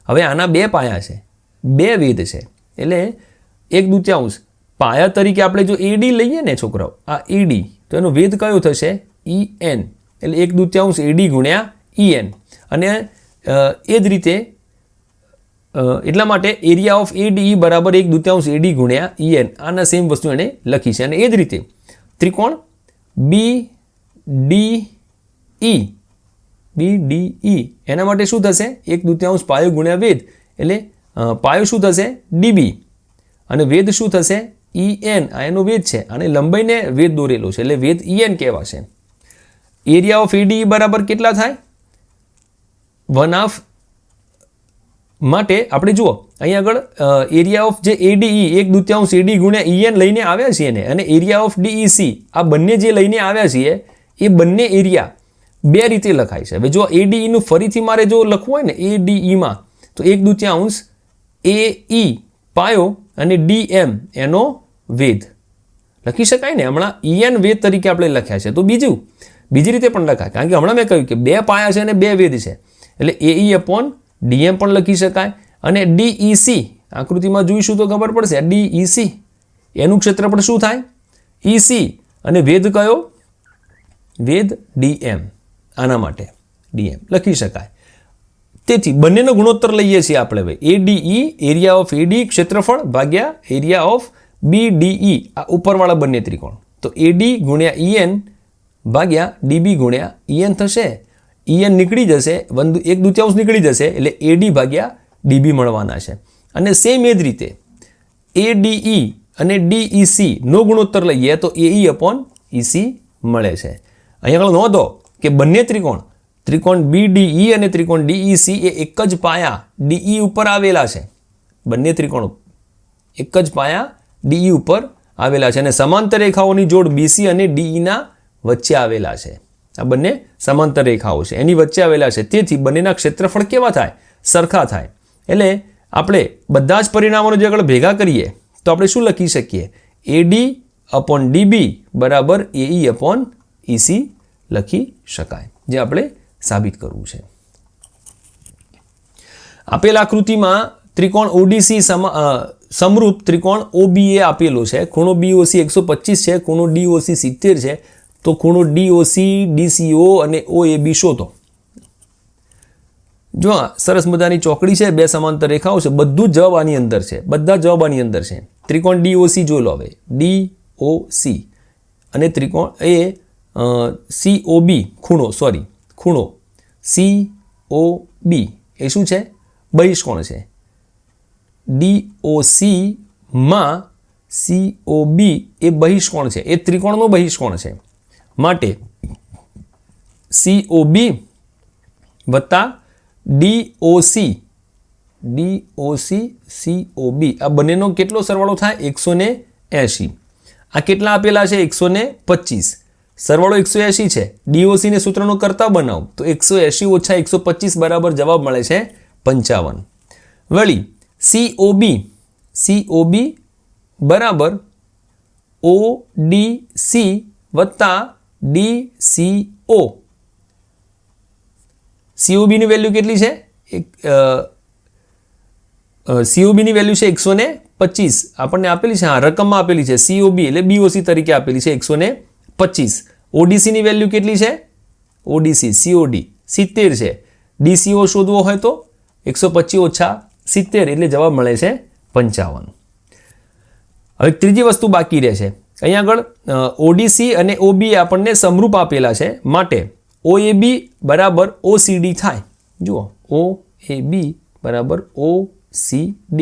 Speaker 1: હવે આના બે પાયા છે, બે વેધ છે એટલે 1/2 પાયા તરીકે આપણે જો AD લઈએ ને છોકરાઓ, આ AD તો એનો વેધ કયો થશે? EN. એટલે 1/2 AD ગુણ્યા EN. અને એ જ રીતે એટલા માટે એરિયા ઓફ ADE બરાબર 1/2 AD ગુણ્યા EN. આના સેમ વસ્તુ એને લખી છે. અને એ જ રીતે ત્રિકોણ BDE એના માટે શું થશે? 1/2 પાયો ગુણ્યા વેધ એટલે પાયો શું થશે? DB અને વેધ શું થશે? EN. આ એનો વેધ છે અને લંબાઈને વેધ દોરેલો છે એટલે વેધ EN કહેવાશે. એરિયા ઓફ ADE બરાબર કેટલા થાય? 1/2 માટે આપણે જુઓ અહીં આગળ એરિયા ઓફ જે ADE 1/2 AD ગુણ્યા EN લઈને આવ્યા છીએ ને, અને એરિયા ઓફ DEC આ બંને જે લઈને આવ્યા છીએ એ બંને એરિયા બે રીતે લખાય છે. હવે જો ADE નું ફરીથી મારે જો લખવું હોય ને ADE માં તો 1/2 AE પાયો અને DM એનો વેધ લખી શકાય ને. હમણાં EN વેધ તરીકે આપણે લખ્યા છે તો બીજી રીતે પણ લખાય, કારણ કે હમણાં મેં કહ્યું કે બે પાયા છે અને બે વેધ છે એટલે AE upon DM પણ લખી શકાય. અને DEC આકૃતિમાં જોઈશું તો ખબર પડશે. DEC એનું ક્ષેત્રફળ શું થાય? EC અને વેધ કયો? વેધ DM. આના માટે DM લખી શકાય. તેથી બંનેનો ગુણોત્તર લઈએ છીએ આપણે ભાઈ. ADE એરિયા ઓફ AD ક્ષેત્રફળ ભાગ્યા એરિયા ઓફ BDE આ ઉપરવાળા બંને ત્રિકોણ. તો AD ગુણ્યા EN ભાગ્યા DB ગુણ્યા EN થશે. EN નીકળી જશે, 1/2 નીકળી જશે એટલે AD ભાગ્યા DB મળવાના છે. અને સેમ એ જ રીતે ADE અને DEC નો ગુણોત્તર લઈએ તો AE upon EC મળે છે. અહીંયા આગળ નોંધો કે બંને ત્રિકોણ BDE અને ત્રિકોણ DEC એ એક જ પાયા DE ઉપર આવેલા છે. બંને ત્રિકોણો એક જ પાયા DE ઉપર આવેલા છે અને સમાંતર રેખાઓની જોડ BC અને DE ના વચ્ચે આવેલા છે. આ બંને સમાંતર રેખાઓ છે, એની વચ્ચે આવેલા છે. તેથી બંનેના ક્ષેત્રફળ કેવા થાય? સરખા થાય. એટલે આપણે બધા જ પરિણામોને જે આગળ ભેગા કરીએ તો આપણે શું લખી શકીએ? AD upon DB બરાબર AE upon EC લખી શકાય, જે આપણે સાબિત કરવું છે. આપેલ આકૃતિમાં ત્રિકોણ ODC સમરૂપ ત્રિકોણ OBA આપેલો છે. ખૂણો BOC 125 છે, ખૂણો DOC 70 છે. તો ખૂણો DOC, DCO અને OAB શોધો. જો સરસ મજાની ચોકડી છે, બે સમાંતર રેખાઓ છે, બધું જ જવાબ આની અંદર છે. બધા જવાબ આની અંદર છે. ત્રિકોણ DOC જોઈ લો હવે. DOC અને ત્રિકોણ એ COB ખૂણો COB એ શું છે? બહિષ્કોણ છે. DOC માં COB એ બહિષ્કોણ છે, એ ત્રિકોણનો બહિષ્કોણ છે. માટે COB વત્તા DOC COB આ બંનેનો કેટલો સરવાળો થાય? 180. આ કેટલા આપેલા છે? 125. સરવાળો 180 છે. DOC ને સૂત્રનો કરતા બનાવો તો 180 ઓછા 125 બરાબર જવાબ મળે છે 55. વળી COB બરાબર ODC વત્તા DCO. COB ની વેલ્યુ કેટલી છે? COB ની વેલ્યુ છે 125. આપણને આપેલી છે, હા રકમમાં આપેલી છે. COB એટલે BOC તરીકે આપેલી છે 125. ODC ની વેલ્યુ કેટલી છે? ODC COD 70 છે. DCO શોધવો હોય તો 125 ઓછા 70 એટલે જવાબ મળે છે 55. હવે ત્રીજી વસ્તુ બાકી રહે છે. અહીંયા આગળ ODC અને OBA આપણને સમરૂપ આપેલા છે, માટે OAB બરાબર OCD થાય. જુઓ OAB બરાબર OCD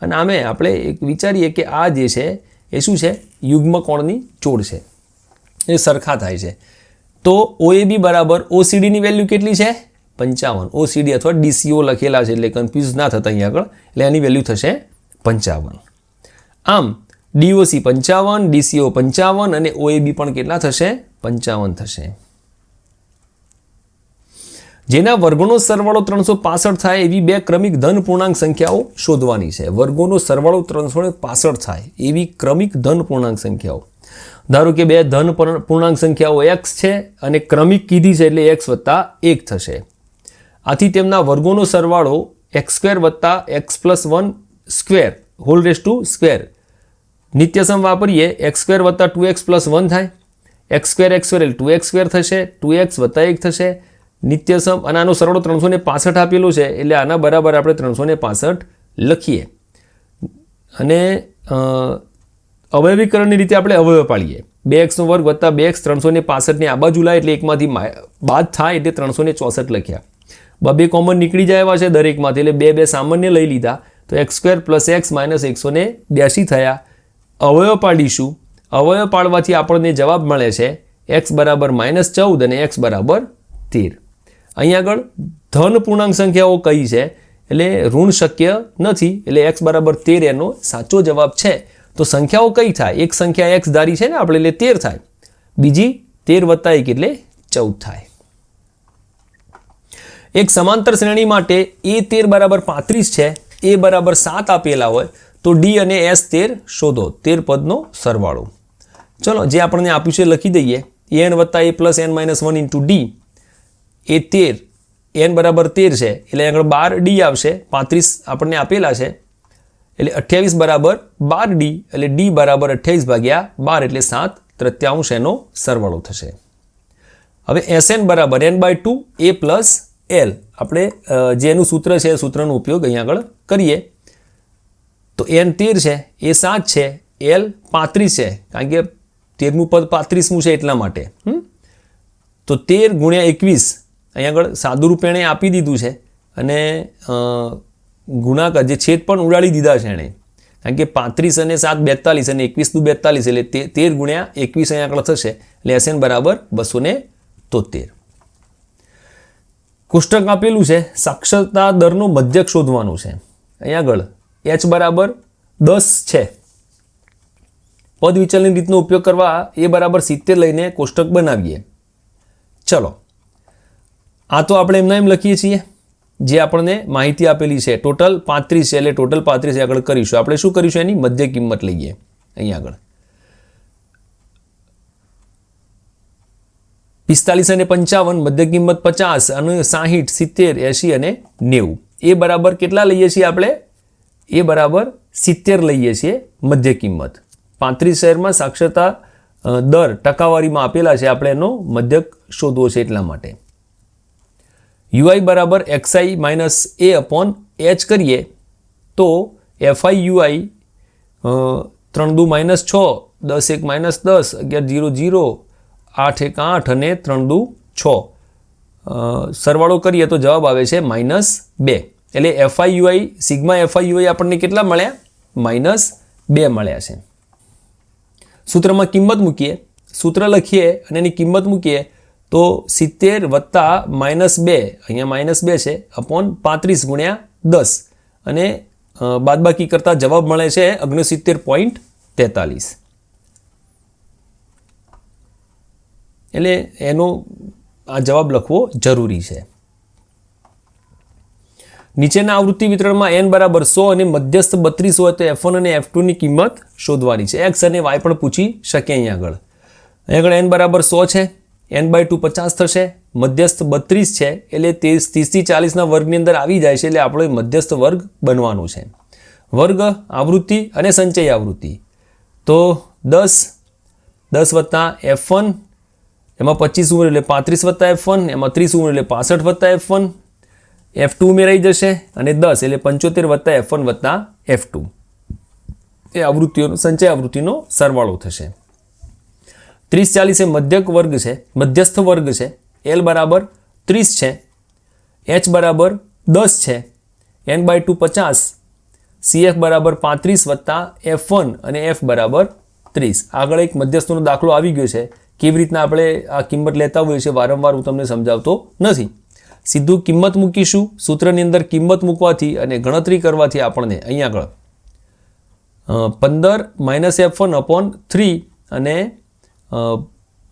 Speaker 1: અને આમે આપણે એક વિચારીએ કે આ જે છે એ શું છે, યુગ્મ કોણની જોડ છે, એ સરખા થાય છે. તો OAB બરાબર OCDની વેલ્યુ કેટલી છે? 55. OCD અથવા DCO લખેલા છે એટલે કન્ફ્યુઝ ના થતા અહીંયા આગળ, એટલે એની વેલ્યુ થશે 55. આમ DOC 55, DCO 55 અને OAB પણ કેટલા થશે? 55 થશે. જેના વર્ગોનો સરવાળો 365 થાય એવી બે ક્રમિક ધન પૂર્ણાંક સંખ્યાઓ શોધવાની છે. વર્ગોનો સરવાળો 365 થાય એવી ક્રમિક ધન પૂર્ણાંક સંખ્યાઓ. ધારો કે બે ધન પૂર્ણાંક સંખ્યાઓ x છે અને ક્રમિક કીધી છે એટલે x વત્તા 1 થશે. આથી તેમના વર્ગોનો સરવાળો x² વત્તા x + 1 square whole raise to square. નિત્યસમ વાપરીએ x² વત્તા 2x + 1 થાય. x² એટલે 2x² થશે, 2x વત્તા 1 થશે. નિત્યસમ અને આનો સરવાળો 365 આપેલો છે એટલે આના બરાબર આપણે 365 લખીએ. અને અવયવીકરણની રીતે આપણે અવયવ પાડીએ. 2x² વત્તા 2x 365 આ બાજુ લાય એટલે એકમાંથી બાદ થાય એટલે 364 લખ્યા. બે કોમન નીકળી જાય એવા છે દરેકમાંથી એટલે બે સામાન્ય લઈ લીધા તો x² + x - 182 થયા. અવયવ પાડીશું. અવયવ પાડવાથી આપણને જવાબ મળે છે x બરાબર -14 અને x બરાબર 13. અહીં આગળ ધન પૂર્ણાંક સંખ્યાઓ કઈ છે એટલે ઋણ શક્ય નથી એટલે x બરાબર 13 એનો સાચો જવાબ છે. તો સંખ્યાઓ કઈ થાય? એક સંખ્યા x ધારી છે ને આપણે એટલે 13 થાય, બીજી 13 વત્તા 1 એટલે 14 થાય. એક સમાંતર શ્રેણી માટે A13 બરાબર 35 છે, A બરાબર 7 આપેલા હોય તો D અને S13 શોધો. 13 પદનો સરવાળો. ચલો જે આપણને આપ્યું છે લખી દઈએ. an વત્તા a + n - 1 into D. A13 n બરાબર 13 છે એટલે આગળ 12D આવશે. 35 આપણને આપેલા છે એટલે 28 બરાબર 12D એટલે D બરાબર 28 ભાગ્યા 12 એટલે 7/3 એનો સરવાળો થશે. હવે Sn બરાબર n/2 a + l. આપણે જે એનું સૂત્ર છે એ સૂત્રનો ઉપયોગ અહીંયા આગળ કરીએ તો n 13 છે, a 7 છે, l 35 છે કારણ કે 13મું પદ 35મું છે એટલા માટે. તો 13 × 21 અહીંયા આગળ સાદું રૂપેણે આપી દીધું છે અને ગુણાકાર જે છેદ પણ ઉડાડી દીધા છે એણે કારણ કે 35 અને 7 42 અને 21 નું 42 એટલે 13 × 21 અહીંયા આગળ થશે એટલે Sn બરાબર 273. કોષ્ટક આપેલું છે સાક્ષરતા દરનો મધ્યક શોધવાનું છે. અહીંયા આગળ h બરાબર 10 છે. પદ વિચલનની રીતનો ઉપયોગ કરવા a બરાબર 70 લઈને કોષ્ટક બનાવીએ. ચલો આ તો આપણે એમ લખીએ છીએ જે આપણને માહિતી આપેલી છે. ટોટલ 35 છે એટલે ટોટલ 35 આગળ કરીશું. આપણે શું કરીશું? એની મધ્ય કિંમત લઈએ અહીંયા આગળ. 45 અને 55 મધ્ય કિંમત 50 અને 60 70 80 અને 90. એ બરાબર કેટલા લઈએ છીએ આપણે? એ બરાબર 70 લઈએ છીએ મધ્ય કિંમત. 35 શહેરમાં સાક્ષરતા દર ટકાવારીમાં આપેલા છે, આપણે એનો મધ્યક શોધવો છે એટલા માટે. UI બરાબર xi - a/h કરીએ તો fi UI 3 દુ -6 10 1 -10 11 0 0 8 1 8 અને 3 દુ 6 સરવાળો કરીએ તો જવાબ આવે છે -2. એટલે fi UI sigma fi UI આપણને કેટલા મળ્યા? -2 મળ્યા છે. સૂત્રમાં કિંમત મૂકીએ, સૂત્ર લખીએ અને એની કિંમત મૂકીએ તો 70 વત્તા -2 અહીંયા -2 છે અપોન 35 × 10 અને બાદબાકી કરતા જવાબ મળે છે 69.43. એટલે એનો આ જવાબ લખવો જરૂરી છે. નીચેના આવૃત્તિ વિતરણમાં n બરાબર 100 અને મધ્યસ્થ 32 હોય તો f1 અને f2 ની કિંમત શોધવાની છે. x અને y પણ પૂછી શકે અહીંયા આગળ. અહીંયા આગળ n બરાબર 100 છે, n/2 50 થશે, મધ્યસ્થ 32 છે એટલે 30 થી 40 વર્ગની અંદર આવી જાય છે એટલે આપણો મધ્યસ્થ વર્ગ બનવાનું છે. વર્ગ આવૃત્તિ અને સંચય આવૃત્તિ તો 10 વત્તા f1 એમાં 25 ઉમેર એટલે 35 વત્તા f1 એમાં 30 ઉમેર એટલે 65 વત્તા f1 f2 ઉમેરાઈ જશે અને 10 એટલે 75 વત્તા f1 વત્તા f2 એ આવૃત્તિઓનો સંચય આવૃત્તિનો સરવાળો થશે. 30 40 એ મધ્યક વર્ગ છે, મધ્યસ્થ વર્ગ છે. l બરાબર 30 છે, h બરાબર 10 છે, n/2 50, CF બરાબર 35 વત્તા F1 અને F બરાબર 30. આગળ એક મધ્યસ્થનો દાખલો આવી ગયો છે. કેવી રીતના આપણે આ કિંમત લેતા હોઈએ છીએ વારંવાર હું તમને સમજાવતો નથી. સીધું કિંમત મૂકીશું. સૂત્રની અંદર કિંમત મૂકવાથી અને ગણતરી કરવાથી આપણને અહીં આગળ 15 - F1 upon 3 અને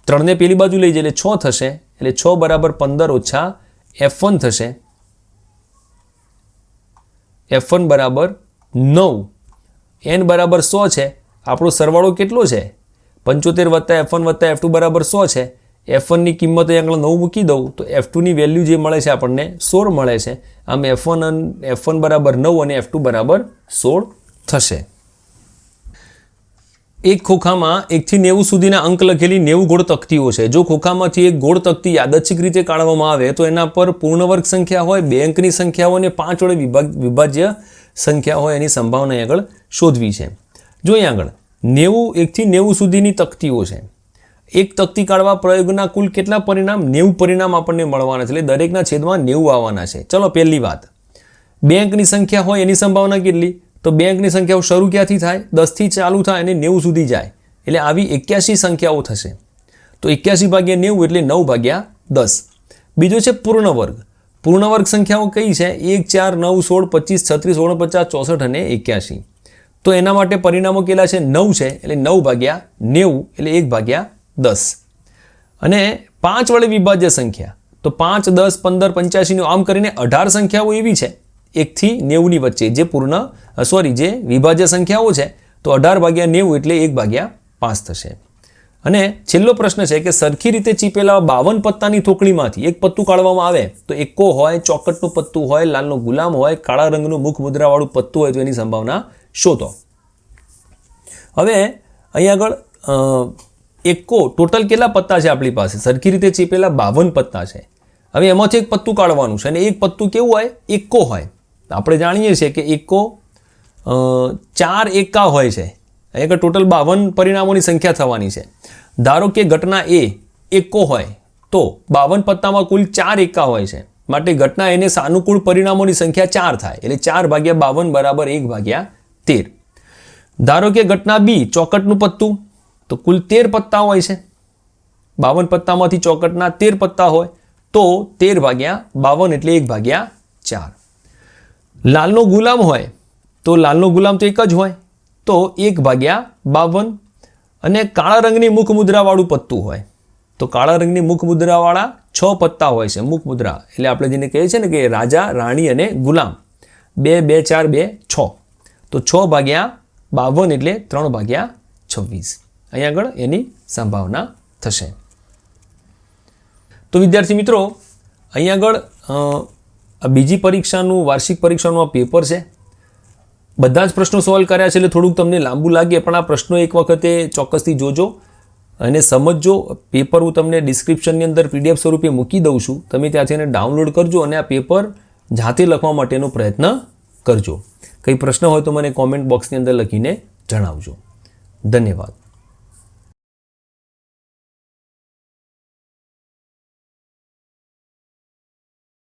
Speaker 1: 3ને પેલી બાજુ લઈ જઈએ એટલે 6 થશે. એટલે 6 બરાબર 15 ઓછા F1 થશે. F1 બરાબર 9. n બરાબર 100 છે. આપણો સરવાળો કેટલો છે? 75 વત્તા F1 વત્તા F2 બરાબર 100 છે. F1 ની કિંમત અહીં આગળ 9 મૂકી દઉં તો F2 ની વેલ્યુ જે મળે છે આપણને 16 મળે છે. આમ F1 બરાબર 9 અને F2 બરાબર 16 થશે. એક ખોખામાં 1 થી 90 સુધીના અંક લખેલી 90 ગોળ તકતીઓ છે. જો ખોખામાંથી એક ગોળ તકતી યાદચ્છિક રીતે કાઢવામાં આવે તો એના પર પૂર્ણ વર્ગ સંખ્યા હોય, 2 અંકની સંખ્યા હોય અને 5 વડે વિભાજ્ય સંખ્યા હોય એની સંભાવના અહીં આગળ શોધવી છે. જો અહીં આગળ 1 થી 90 સુધીની તકતીઓ છે. એક તકતી કાઢવા પ્રયોગના કુલ કેટલા પરિણામ? 90 પરિણામ આપણને મળવાના છે. એટલે દરેકના છેદમાં 90 આવવાના છે. ચલો પહેલી વાત, 2 અંકની સંખ્યા હોય એની સંભાવના કેટલી? તો 2 અંકની સંખ્યાઓ શરૂ ક્યાંથી થાય? 10 થી ચાલુ થાય અને 90 સુધી જાય. એટલે આવી 81 સંખ્યાઓ થશે. તો 81 ભાગ્યા 90 એટલે 9 ભાગ્યા 10. બીજો છે પૂર્ણ વર્ગ. પૂર્ણ વર્ગ સંખ્યાઓ કઈ છે? 1, 4, 9, 16, 25, 36, 49, 64 અને 81. તો એના માટે પરિણામો કેટલા છે? 9 છે. એટલે 9 ભાગ્યા 90 એટલે 1 ભાગ્યા 10. અને 5 વડે વિભાજ્ય સંખ્યા તો 5, 10, 15, 85 આમ કરીને 18 સંખ્યાઓ એવી છે 1 થી 90 ની વચ્ચે જે વિભાજ્ય સંખ્યાઓ છે. તો 18 ભાગ્યા 90 એટલે 1 ભાગ્યા 5 થશે. અને છેલ્લો પ્રશ્ન છે કે સરખી રીતે ચીપેલા 52 પત્તાની થોકડીમાંથી એક પત્તું કાઢવામાં આવે તો એકો હોય, ચોકટનું પત્તું હોય, લાલનો ગુલામ હોય, કાળા રંગનું મુખ મુદ્રાવાળું પત્તું હોય તો એની સંભાવના શોધો. હવે અહીં આગળ એકો ટોટલ કેટલા પત્તા છે આપણી પાસે? સરખી રીતે ચીપેલા 52 પત્તા છે. હવે એમાંથી એક પત્તું કાઢવાનું છે અને એક પત્તું કેવું હોય? એકો હોય. આપણે જાણીએ છીએ કે એકો 4 એકા હોય છે. અહીંયા ટોટલ 52 પરિણામોની સંખ્યા થવાની છે. ધારો કે ઘટના એ એકો હોય તો 52 પત્તામાં કુલ 4 એકા હોય છે. માટે ઘટના એને સાનુકૂળ પરિણામોની સંખ્યા 4 થાય. એટલે 4 ભાગ્યા 52 બરાબર 1 ભાગ્યા 13. ધારો કે ઘટના બી ચોકટનું પત્તું તો કુલ 13 પત્તા હોય છે. 52 પત્તામાંથી ચોકટના 13 પત્તા હોય તો 13 ભાગ્યા 52 એટલે 1 ભાગ્યા 4. લાલનો ગુલામ હોય તો લાલનો ગુલામ તો એક જ હોય તો 1 ભાગ્યા 52. અને કાળા રંગની મુખ મુદ્રાવાળું પત્તું હોય તો કાળા રંગની મુખ મુદ્રાવાળા 6 પત્તા હોય છે. મુખ મુદ્રા એટલે આપણે જેને કહીએ છીએ ને કે રાજા, રાણી અને ગુલામ. 2, 2, 4, 2, 6. તો 6 ભાગ્યા 52 એટલે 3 ભાગ્યા 26. અહીં આગળ એની સંભાવના થશે. તો વિદ્યાર્થી મિત્રો, અહીં આગળ બીજી પરીક્ષાનું વાર્ષિક પરીક્ષાનું આ પેપર છે. બધા જ પ્રશ્નો સોલ્વ કર્યા છે એટલે થોડુંક તમને લાંબુ લાગે પણ આ પ્રશ્નો એક વખતે ચોક્કસથી જોજો અને સમજજો. પેપર હું તમને ડિસ્ક્રિપ્શનની અંદર PDF સ્વરૂપે મૂકી દઉં છું. તમે ત્યાંથી એને ડાઉનલોડ કરજો અને આ પેપર જાતે લખવા માટેનો પ્રયત્ન કરજો. કંઈ પ્રશ્ન હોય તો મને કોમેન્ટ બોક્સની અંદર લખીને જણાવજો. ધન્યવાદ.